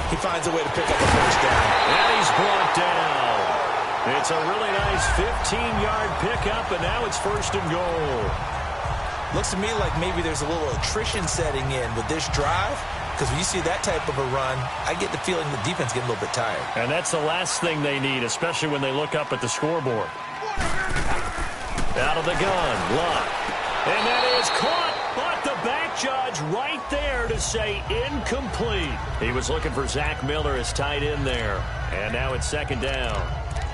he finds a way to pick up a first down. And he's brought down. It's a really nice 15-yard pickup, and now it's 1st and goal. Looks to me like maybe there's a little attrition setting in with this drive, because when you see that type of a run, I get the feeling the defense getting a little bit tired. And that's the last thing they need, especially when they look up at the scoreboard. Out of the gun, Locke. And that is caught, but the back judge right there to say incomplete. He was looking for Zach Miller as tight end there. And now it's 2nd down.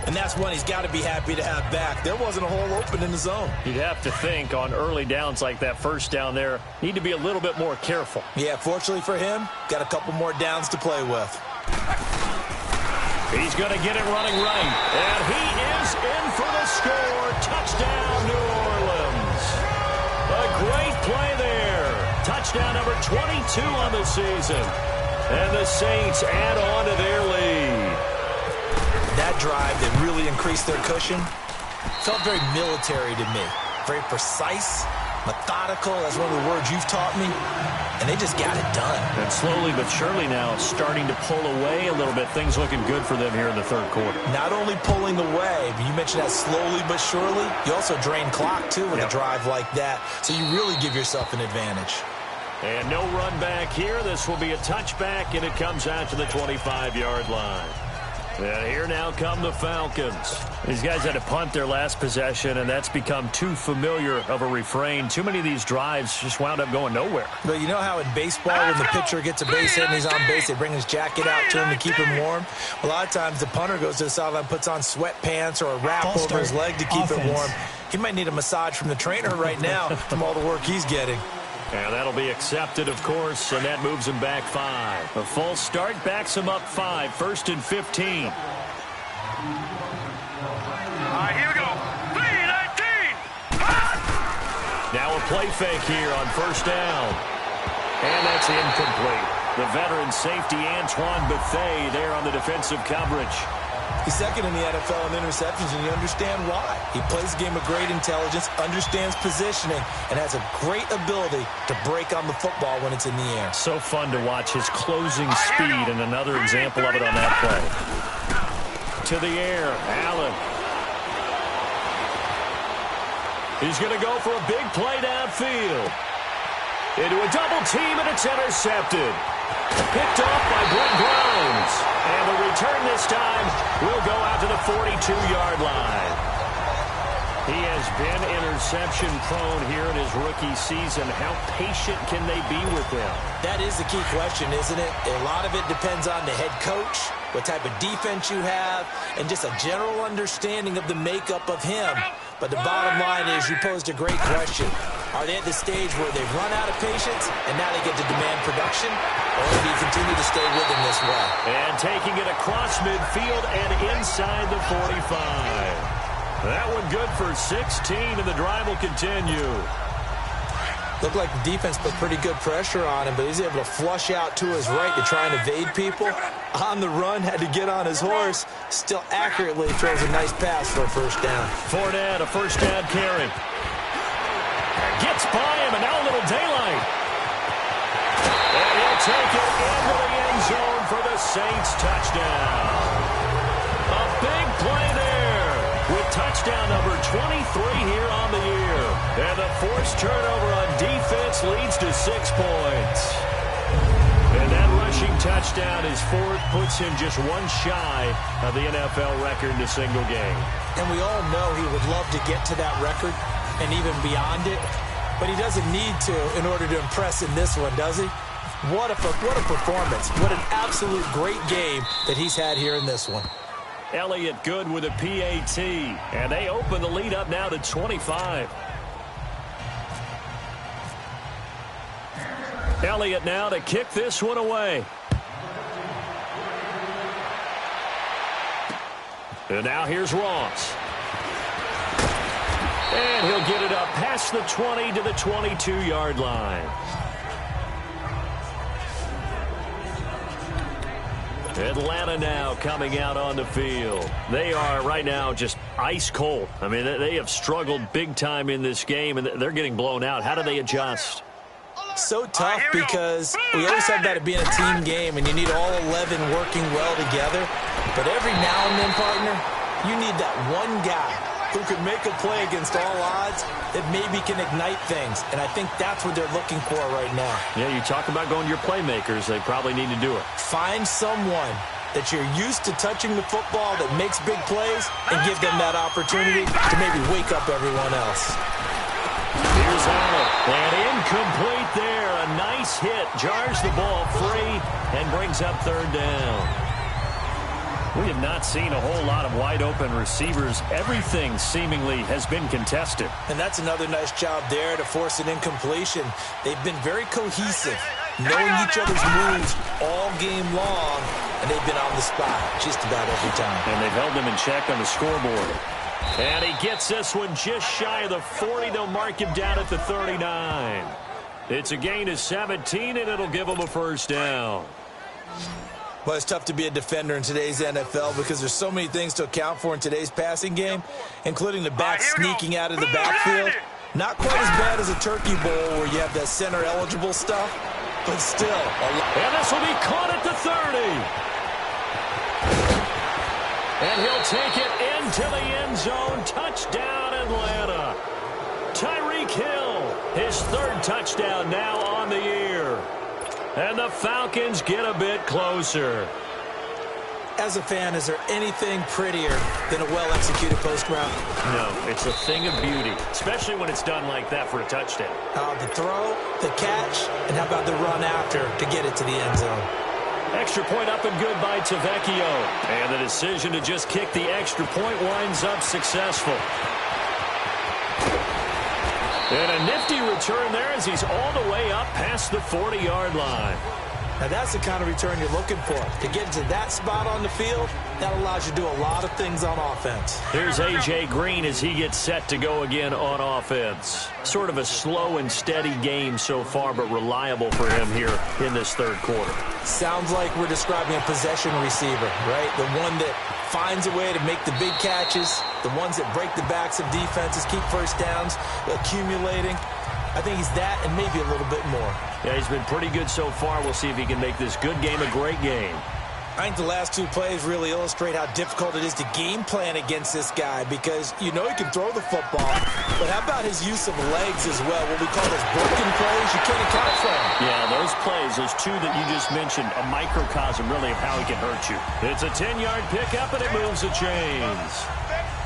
And that's one he's got to be happy to have back. There wasn't a hole open in the zone. You'd have to think on early downs like that first down there, need to be a little bit more careful. Yeah, fortunately for him, got a couple more downs to play with. He's going to get it running right. And he is in for the score. Touchdown, New Orleans. A great play there. Touchdown number 22 on the season. And the Saints add on to their lead. That drive that really increased their cushion felt very military to me. Very precise, methodical. That's one of the words you've taught me. And they just got it done. And slowly but surely now starting to pull away a little bit. Things looking good for them here in the 3rd quarter. Not only pulling away, but you mentioned that slowly but surely. You also drain clock, too, with a drive like that. So you really give yourself an advantage. And no run back here. This will be a touchback, and it comes out to the 25-yard line. And here now come the Falcons. These guys had to punt their last possession, and that's become too familiar of a refrain. Too many of these drives just wound up going nowhere. But you know how in baseball, when the pitcher gets a base hit and he's on base, they bring his jacket out to him to keep him warm? A lot of times the punter goes to the sideline, puts on sweatpants or a wrap over his leg to keep it warm. He might need a massage from the trainer right now from all the work he's getting. And that'll be accepted, of course, and that moves him back 5. A false start backs him up 5, 1st and 15. All right, here we go. 3-19. Now a play fake here on 1st down. And that's incomplete. The veteran safety Antoine Bethea there on the defensive coverage. He's 2nd in the NFL in interceptions, and you understand why. He plays a game of great intelligence, understands positioning, and has a great ability to break on the football when it's in the air. So fun to watch his closing speed, and another example of it on that play. To the air, Allen. He's going to go for a big play downfield. Into a double team, and it's intercepted. Picked off by Brent Grimes. And the return this time will go out to the 42-yard line. He has been interception-prone here in his rookie season. How patient can they be with him? That is the key question, isn't it? A lot of it depends on the head coach, what type of defense you have, and just a general understanding of the makeup of him. But the bottom line is you posed a great question. Are they at the stage where they've run out of patience and now they get to demand production? Or do you continue to stay with him this way? And taking it across midfield and inside the 45. That one good for 16, and the drive will continue. Looked like the defense put pretty good pressure on him, but he's able to flush out to his right to try and evade people. On the run, had to get on his horse. Still accurately throws a nice pass for a first down. Fournette, a first down carry. Gets by him, and now a little daylight. And he'll take it into the end zone for the Saints touchdown. A big play there with touchdown number 23 here on the year. And the forced turnover on defense leads to 6 points. And that rushing touchdown, his fourth, puts him just one shy of the NFL record in a single game. And we all know he would love to get to that record and even beyond it. But he doesn't need to in order to impress in this one, does he? What a performance. What an absolute great game that he's had here in this one. Elliott good with a PAT. And they open the lead up now to 25. Elliott now to kick this one away. And now here's Ross. And he'll get it up past the 20 to the 22-yard line. Atlanta now coming out on the field. They are right now just ice cold. I mean, they have struggled big time in this game, and they're getting blown out. How do they adjust? So tough because we always have that it being a team game, and you need all 11 working well together. But every now and then, partner, you need that one guy who can make a play against all odds that maybe can ignite things. And I think that's what they're looking for right now. Yeah, you talk about going to your playmakers. They probably need to do it. Find someone that you're used to touching the football that makes big plays and give them that opportunity to maybe wake up everyone else. Here's Allen. And incomplete there. A nice hit. Jars the ball free and brings up third down. We have not seen a whole lot of wide-open receivers. Everything seemingly has been contested. And that's another nice job there to force an incompletion. They've been very cohesive, knowing each other's moves all game long, and they've been on the spot just about every time. And they've held them in check on the scoreboard. And he gets this one just shy of the 40. They'll mark him down at the 39. It's a gain of 17, and it'll give him a first down. Well, it's tough to be a defender in today's NFL because there's so many things to account for in today's passing game, including the back sneaking out of the backfield. Not quite as bad as a turkey bowl where you have that center-eligible stuff, but still. And this will be caught at the 30. And he'll take it into the end zone. Touchdown, Atlanta. Tyreek Hill, his third touchdown now on the year. And the Falcons get a bit closer. As a fan, is there anything prettier than a well-executed post route? No, it's a thing of beauty, especially when it's done like that for a touchdown. The throw, the catch, and how about the run after to get it to the end zone? Extra point up and good by Tavecchio. And the decision to just kick the extra point winds up successful. And a nifty return there as he's all the way up past the 40-yard line. Now, that's the kind of return you're looking for. To get to that spot on the field, that allows you to do a lot of things on offense. Here's A.J. Green as he gets set to go again on offense. Sort of a slow and steady game so far, but reliable for him here in this third quarter. Sounds like we're describing a possession receiver, right? The one that finds a way to make the big catches, the ones that break the backs of defenses, keep first downs, accumulating. I think he's that and maybe a little bit more. Yeah, he's been pretty good so far. We'll see if he can make this good game a great game. I think the last two plays really illustrate how difficult it is to game plan against this guy because you know he can throw the football, but how about his use of legs as well? What we call those broken plays, you can't account for them. Yeah, those plays, those two that you just mentioned, a microcosm really of how he can hurt you. It's a 10-yard pickup, and it moves the chains.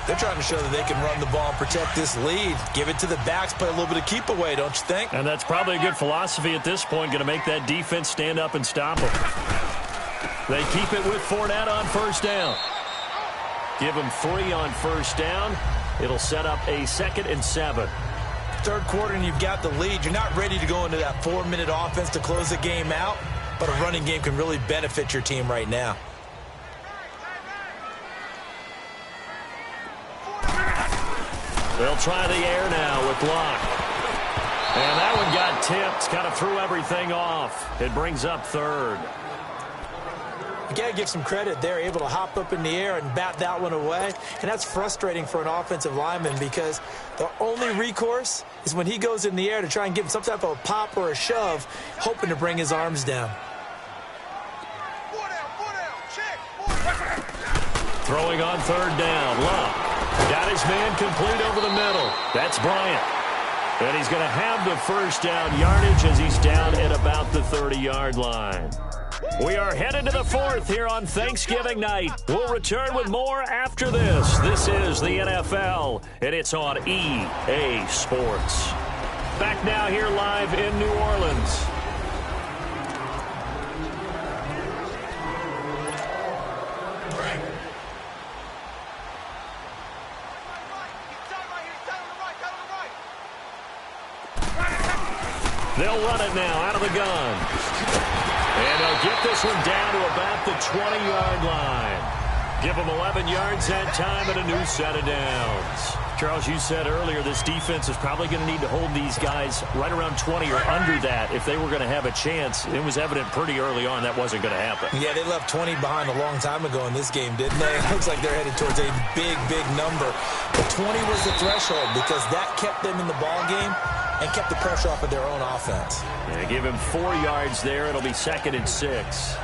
They're trying to show that they can run the ball and protect this lead. Give it to the backs, play a little bit of keep away, don't you think? And that's probably a good philosophy at this point, going to make that defense stand up and stop them. They keep it with Fournette on first down. Give him 3 on first down. It'll set up a 2nd and 7. Third quarter and you've got the lead. You're not ready to go into that 4-minute offense to close the game out, but a running game can really benefit your team right now. They'll try the air now with Locke. And that one got tipped. Kind of threw everything off. It brings up 3rd. You got to give some credit. They're able to hop up in the air and bat that one away. And that's frustrating for an offensive lineman because the only recourse is when he goes in the air to try and give him some type of a pop or a shove, hoping to bring his arms down. Throwing on 3rd down. Locke got his man complete over the middle. That's Bryant. And he's going to have the first down yardage as he's down at about the 30-yard line. We are headed to the 4th here on Thanksgiving night. We'll return with more after this. This is the NFL, and it's on EA Sports. Back now here live in New Orleans. They'll run it now out of the gun. And they'll get this one down to about the 20-yard line. Give them 11 yards that time and a new set of downs. Charles, you said earlier this defense is probably going to need to hold these guys right around 20 or under that if they were going to have a chance. It was evident pretty early on that wasn't going to happen. Yeah, they left 20 behind a long time ago in this game, didn't they? It looks like they're headed towards a big, big number. But 20 was the threshold because that kept them in the ball game and kept the pressure off of their own offense. Yeah, give him 4 yards there. It'll be 2nd and 6.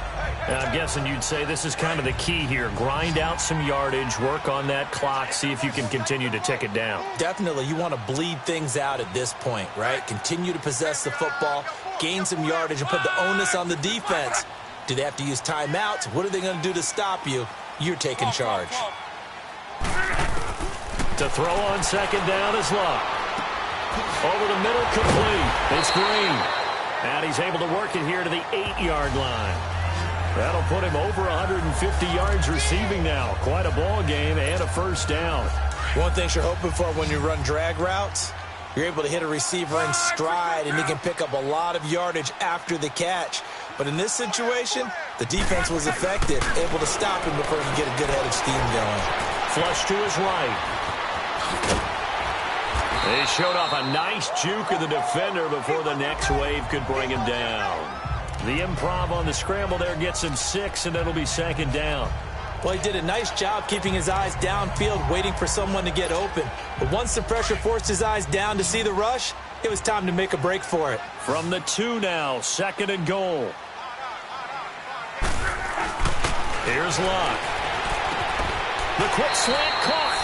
And I'm guessing you'd say this is kind of the key here. Grind out some yardage, work on that clock, see if you can continue to tick it down. Definitely. You want to bleed things out at this point, right? Continue to possess the football, gain some yardage, and put the onus on the defense. Do they have to use timeouts? What are they going to do to stop you? You're taking charge. To throw on 2nd down is Locke. Over the middle, complete. It's Green. And he's able to work it here to the 8-yard line. That'll put him over 150 yards receiving now. Quite a ball game and a first down. One thing you're hoping for when you run drag routes, you're able to hit a receiver in stride, and he can pick up a lot of yardage after the catch. But in this situation, the defense was effective, able to stop him before he could get a good head of steam going. Flush to his right. They showed off a nice juke of the defender before the next wave could bring him down. The improv on the scramble there gets him 6, and it'll be 2nd down. Well, he did a nice job keeping his eyes downfield, waiting for someone to get open. But once the pressure forced his eyes down to see the rush, it was time to make a break for it. From the 2 now, 2nd and goal. Here's Locke. The quick slant caught.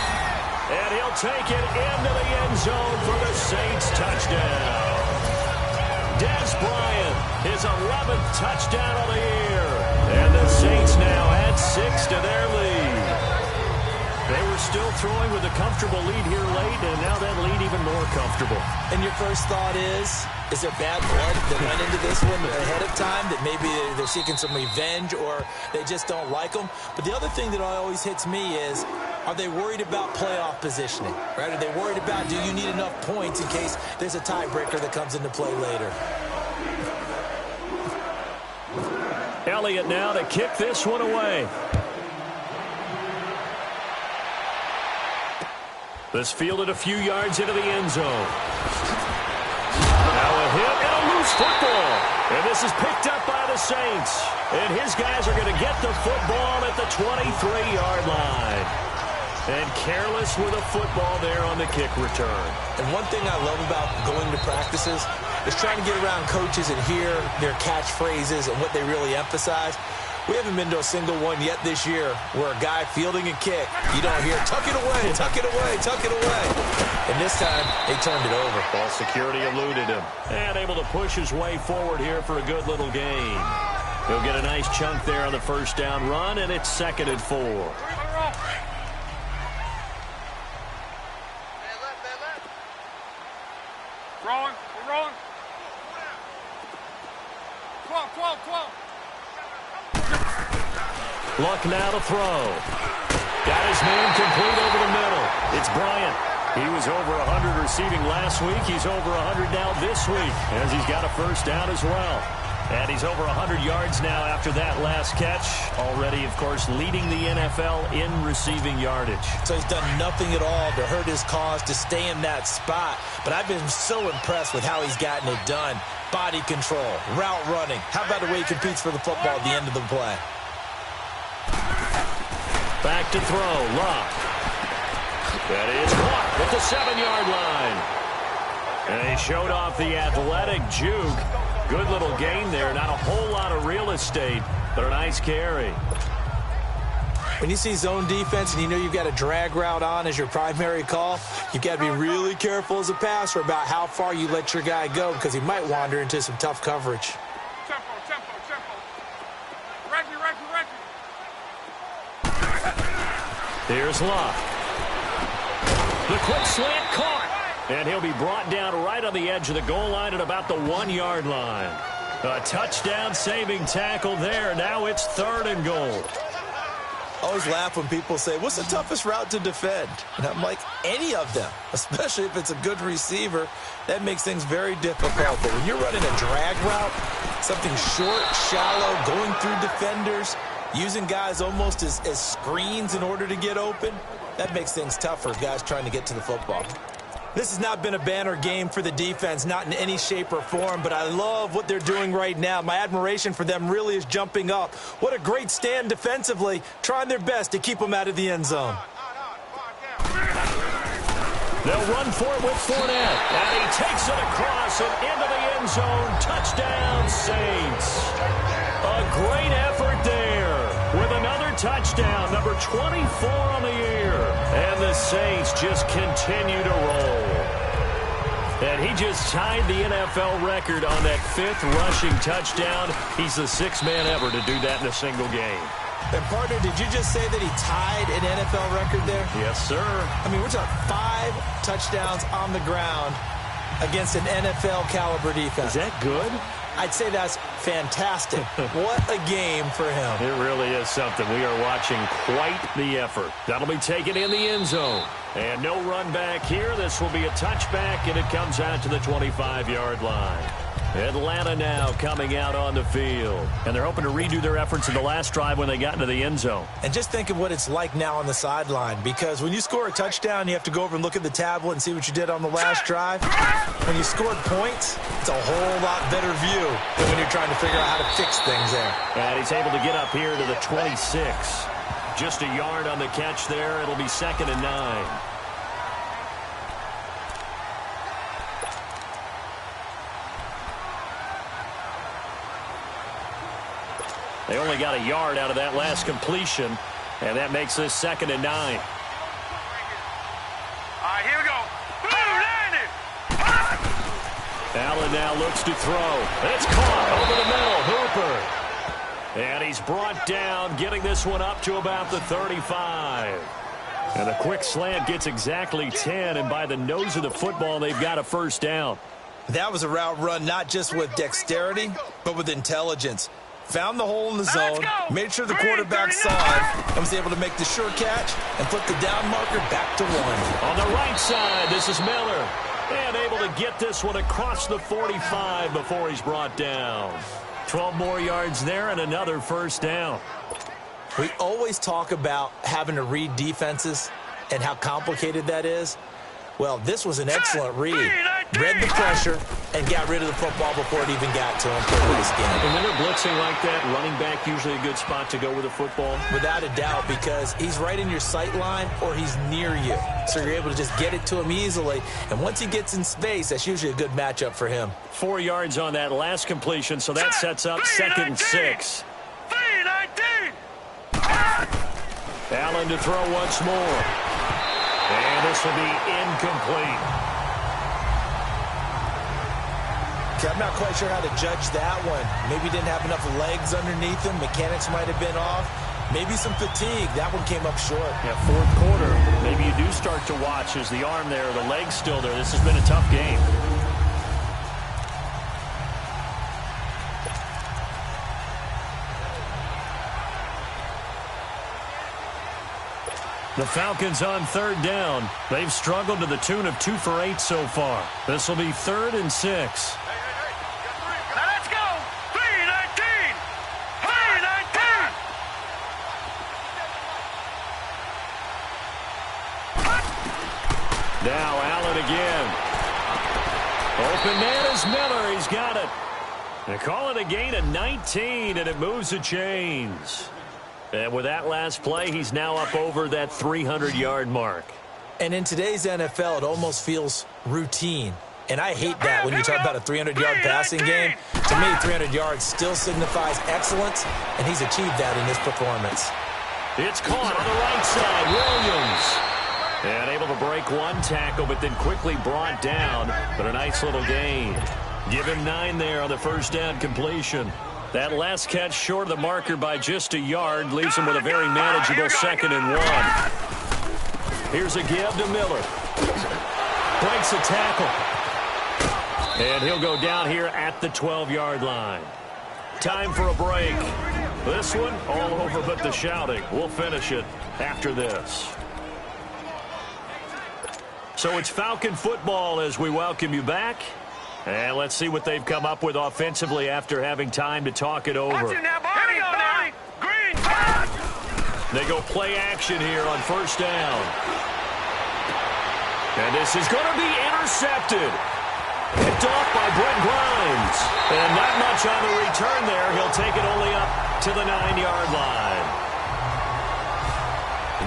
And he'll take it into the end zone for the Saints touchdown. Dez Bryant, his 11th touchdown of the year. And the Saints now add 6 to their lead. They were still throwing with a comfortable lead here late, and now that lead even more comfortable. And your first thought is there bad blood that went into this one ahead of time, that maybe they're seeking some revenge or they just don't like them? But the other thing that always hits me is, are they worried about playoff positioning, right? Are they worried about, do you need enough points in case there's a tiebreaker that comes into play later? Elliott now to kick this one away. This fielded a few yards into the end zone. Now a hit and a loose football. And this is picked up by the Saints. And his guys are going to get the football at the 23-yard line. And careless with a football there on the kick return. And one thing I love about going to practices is trying to get around coaches and hear their catchphrases and what they really emphasize. We haven't been to a single one yet this year where a guy fielding a kick, you don't hear, tuck it away, tuck it away, tuck it away. And this time, they turned it over. Ball security eluded him. And able to push his way forward here for a good little gain. He'll get a nice chunk there on the first down run, and it's 2nd and 4. Rolling, we're rolling. 12. Luck now to throw. Got his man complete over the middle. It's Bryant. He was over 100 receiving last week. He's over 100 now this week, as he's got a first down as well. And he's over 100 yards now after that last catch. Already, of course, leading the NFL in receiving yardage. So he's done nothing at all to hurt his cause to stay in that spot. But I've been so impressed with how he's gotten it done. Body control, route running. How about the way he competes for the football at the end of the play? Back to throw, Luck. That is caught at the 7-yard line. And he showed off the athletic juke. Good little gain there. Not a whole lot of real estate, but a nice carry. When you see zone defense and you know you've got a drag route on as your primary call, you've got to be really careful as a passer about how far you let your guy go because he might wander into some tough coverage. Tempo. Reggie. Here's Luck. The quick slant caught. And he'll be brought down right on the edge of the goal line at about the 1-yard line. A touchdown-saving tackle there. Now it's 3rd and goal. I always laugh when people say, what's the toughest route to defend? And I'm like, any of them, especially if it's a good receiver. That makes things very difficult. But when you're running a drag route, something short, shallow, going through defenders, using guys almost as screens in order to get open, that makes things tougher, guys trying to get to the football. This has not been a banner game for the defense, not in any shape or form, but I love what they're doing right now. My admiration for them really is jumping up. What a great stand defensively, trying their best to keep them out of the end zone. They'll run for it with Fournette, and he takes it across and into the end zone. Touchdown, Saints. A great effort there with another touchdown, number 24 on the year. And the Saints just continue to roll. And he just tied the NFL record on that 5th rushing touchdown. He's the 6th man ever to do that in a single game. And, partner, did you just say that he tied an NFL record there? Yes, sir. I mean, we're talking 5 touchdowns on the ground against an NFL-caliber defense. Is that good? I'd say that's fantastic. What a game for him. It really is something. We are watching quite the effort. That'll be taken in the end zone. And no run back here. This will be a touchback, and it comes out to the 25-yard line. Atlanta now coming out on the field. And they're hoping to redo their efforts in the last drive when they got into the end zone. And just think of what it's like now on the sideline, because when you score a touchdown, you have to go over and look at the tablet and see what you did on the last drive. When you scored points, it's a whole lot better view than when you're trying to figure out how to fix things there. And he's able to get up here to the 26. Just a yard on the catch there. It'll be 2nd and 9. They only got a yard out of that last completion, and that makes this 2nd and 9. All right, here we go. Landed. Allen now looks to throw. It's caught over the middle. Hooper. And he's brought down, getting this one up to about the 35. And the quick slant gets exactly 10, and by the nose of the football, they've got a first down. That was a route run not just with dexterity, but with intelligence. Found the hole in the zone, made sure the quarterback saw it, and was able to make the short catch and flip the down marker back to 1. On the right side, this is Miller. And able to get this one across the 45 before he's brought down. 12 more yards there and another first down. We always talk about having to read defenses and how complicated that is. Well, this was an excellent read. Read the pressure and got rid of the football before it even got to him for a nice game. And when they're blitzing like that, running back usually a good spot to go with the football? Without a doubt, because he's right in your sight line or he's near you. So you're able to just get it to him easily. And once he gets in space, that's usually a good matchup for him. 4 yards on that last completion, so that sets up 2nd and 6. 3-19. Allen to throw once more. And this will be incomplete. Okay, I'm not quite sure how to judge that one. Maybe didn't have enough legs underneath him. Mechanics might have been off. Maybe some fatigue. That one came up short. Yeah, fourth quarter, maybe you do start to watch as the arm there, the leg's still there. This has been a tough game. The Falcons on third down. They've struggled to the tune of 2 for 8 so far. This will be 3rd and 6. Now let's go. 3-19. 3-19. Now Allen again. Open man is Miller. He's got it. They call it a gain of 19, and it moves the chains. And with that last play, he's now up over that 300-yard mark. And in today's NFL, it almost feels routine. And I hate that when you talk about a 300-yard passing game. To me, 300 yards still signifies excellence, and he's achieved that in this performance. It's caught on the right side. Williams. And able to break one tackle, but then quickly brought down. But a nice little gain. Give him 9 there on the first down completion. That last catch short of the marker by just a yard leaves him with a very manageable 2nd and 1. Here's a give to Miller. Breaks a tackle. And he'll go down here at the 12-yard line. Time for a break. This one all over but the shouting. We'll finish it after this. So it's Falcon football as we welcome you back. And let's see what they've come up with offensively after having time to talk it over. Green. They go play action here on first down. And this is going to be intercepted. Picked off by Brent Grimes. And not much on the return there. He'll take it only up to the 9-yard line.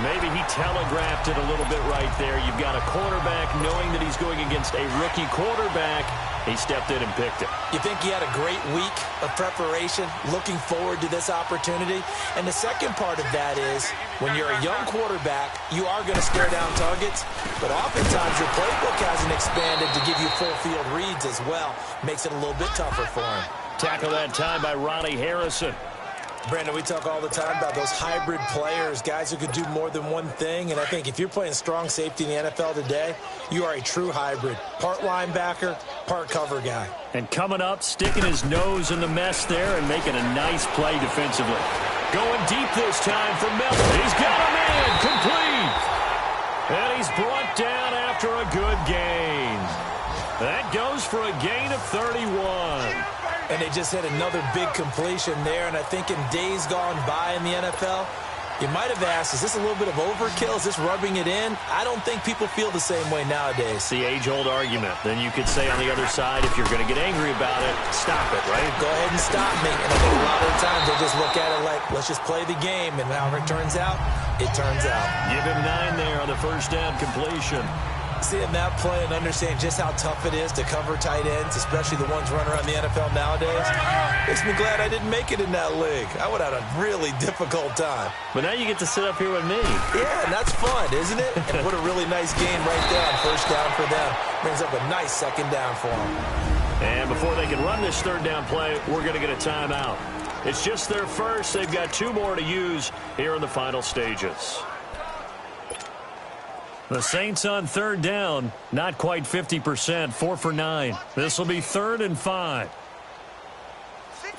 Maybe he telegraphed it a little bit right there. You've got a quarterback knowing that he's going against a rookie quarterback. He stepped in and picked it. You think he had a great week of preparation, looking forward to this opportunity? And the second part of that is, when you're a young quarterback, you are going to stare down targets, but oftentimes your playbook hasn't expanded to give you full field reads as well. Makes it a little bit tougher for him. Tackle that time by Ronnie Harrison. Brandon, we talk all the time about those hybrid players, guys who could do more than one thing. And I think if you're playing strong safety in the NFL today, you are a true hybrid. Part linebacker, part cover guy. And coming up, sticking his nose in the mess there and making a nice play defensively. Going deep this time for Miller. He's got a man complete. And he's brought down after a good gain. That goes for a gain of 31. And they just had another big completion there. And I think in days gone by in the NFL, you might have asked, is this a little bit of overkill? Is this rubbing it in? I don't think people feel the same way nowadays. It's the age-old argument. Then you could say on the other side, if you're going to get angry about it, stop it, right? Go ahead and stop me. And I think a lot of the times they just look at it like, let's just play the game. And however it turns out, it turns out. Give him 9 there on the first down completion. Seeing that play and understand just how tough it is to cover tight ends, especially the ones running around the NFL nowadays, makes me glad I didn't make it in that league. I would have had a really difficult time. But now you get to sit up here with me. Yeah, and that's fun, isn't it? And what a really nice game right there on first down for them. Brings up a nice 2nd down for them. And before they can run this 3rd down play, we're going to get a timeout. It's just their first. They've got 2 more to use here in the final stages. The Saints on 3rd down, not quite 50%, 4 for 9. This will be 3rd and 5.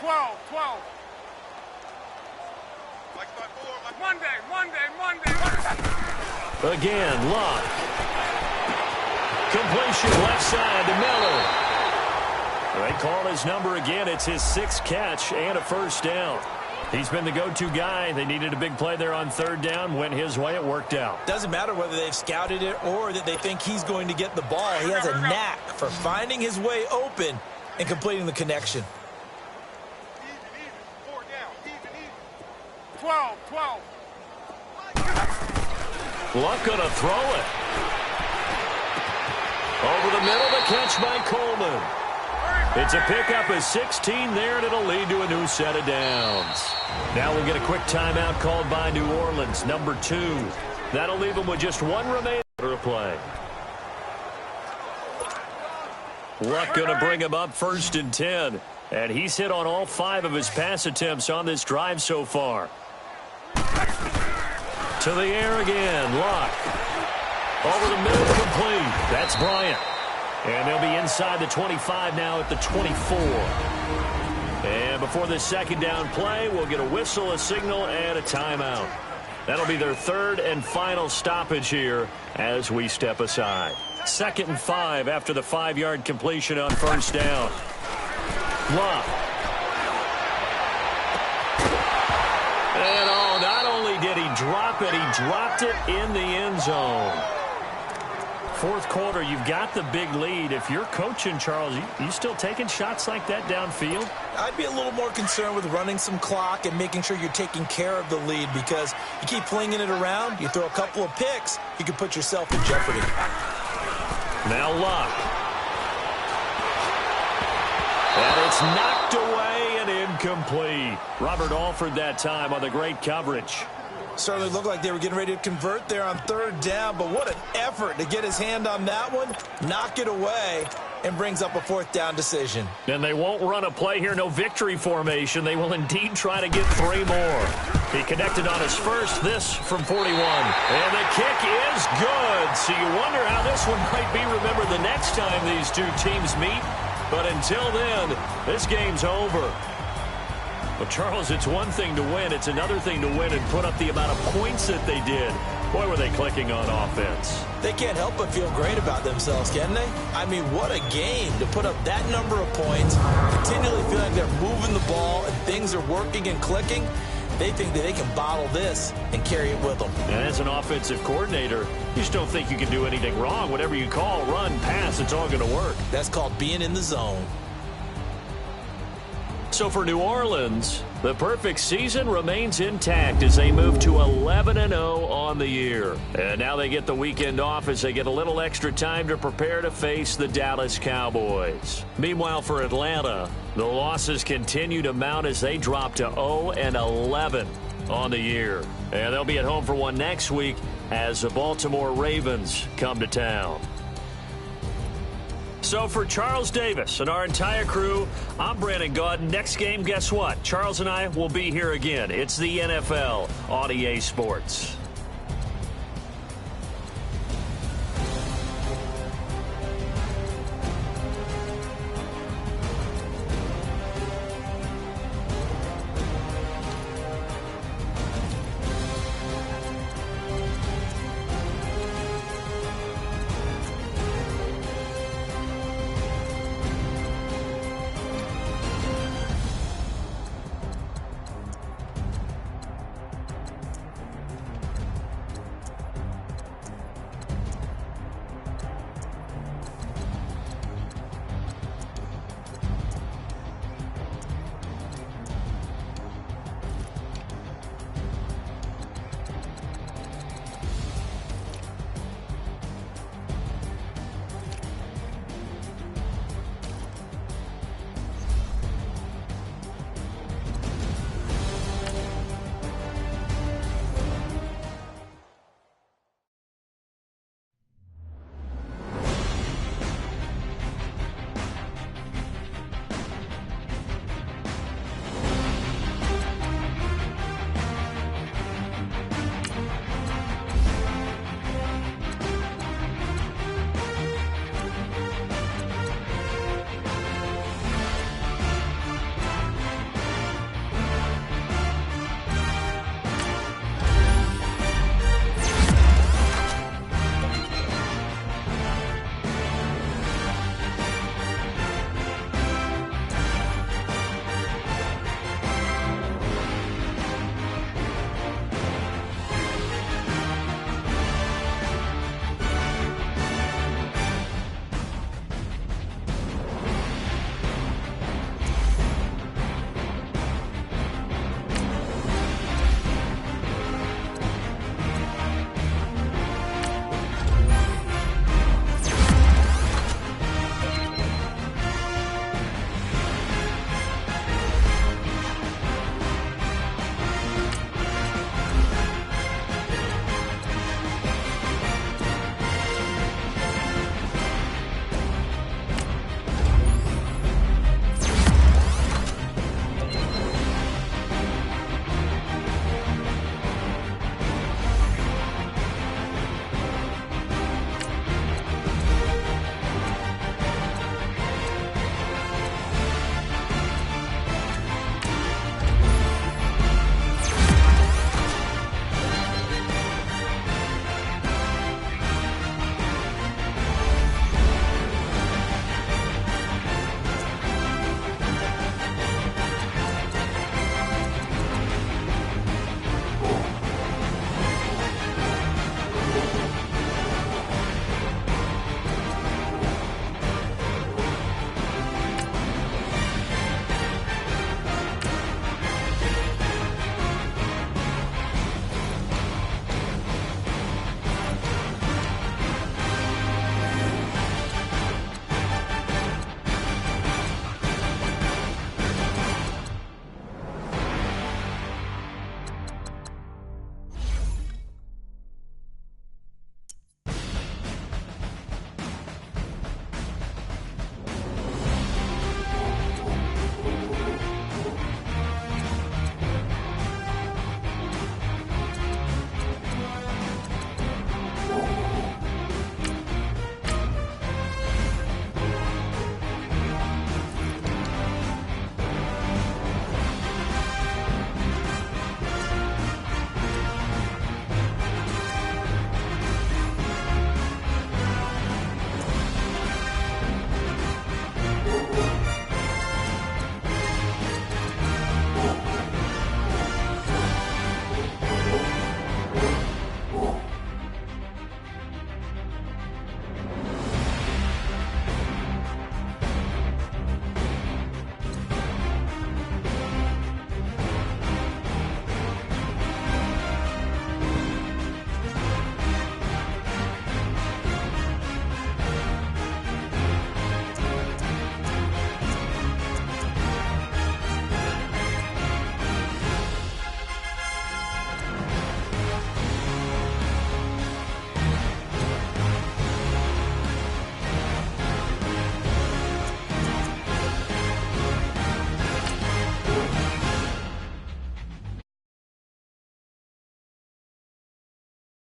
12. Like Monday. Again, Locke. Completion left side to Miller. They call his number again. It's his 6th catch and a first down. He's been the go-to guy. They needed a big play there on 3rd down. Went his way. It worked out. Doesn't matter whether they've scouted it or that they think he's going to get the ball. He has a knack for finding his way open and completing the connection. 4 down. 12. Luck gonna throw it. Over the middle, the catch by Coleman. It's a pickup of 16 there, and it'll lead to a new set of downs. Now we'll get a quick timeout called by New Orleans, number 2. That'll leave them with just one remaining play. Luck going to bring him up 1st and 10. And he's hit on all 5 of his pass attempts on this drive so far. To the air again, Luck. Over the middle, complete. That's Bryant. And they'll be inside the 25 now at the 24. And before this second down play, we'll get a whistle, a signal, and a timeout. That'll be their 3rd and final stoppage here as we step aside. 2nd and 5 after the 5-yard completion on 1st down. Luck. And not only did he drop it, he dropped it in the end zone. 4th quarter, you've got the big lead. If you're coaching, Charles, you still taking shots like that downfield? I'd be a little more concerned with running some clock and making sure you're taking care of the lead, because you keep flinging it around, you throw a couple of picks, you can put yourself in jeopardy. Now Luck. And it's knocked away and incomplete. Robert Alford that time on the great coverage. Certainly looked like they were getting ready to convert there on 3rd down, but what an effort to get his hand on that one, knock it away, and brings up a 4th down decision. And they won't run a play here, no victory formation. They will indeed try to get 3 more. He connected on his first, this from 41. And the kick is good. So you wonder how this one might be remembered the next time these two teams meet. But until then, this game's over. Well, Charles, it's one thing to win. It's another thing to win and put up the amount of points that they did. Boy, were they clicking on offense. They can't help but feel great about themselves, can they? I mean, what a game to put up that number of points, continually feeling like they're moving the ball and things are working and clicking. They think that they can bottle this and carry it with them. And as an offensive coordinator, you just don't think you can do anything wrong. Whatever you call, run, pass, it's all going to work. That's called being in the zone. So for New Orleans, the perfect season remains intact as they move to 11-0 on the year. And now they get the weekend off as they get a little extra time to prepare to face the Dallas Cowboys. Meanwhile, for Atlanta, the losses continue to mount as they drop to 0-11 on the year. And they'll be at home for one next week as the Baltimore Ravens come to town. So for Charles Davis and our entire crew, I'm Brandon Gaudin. Next game, guess what? Charles and I will be here again. It's the NFL on EA Sports.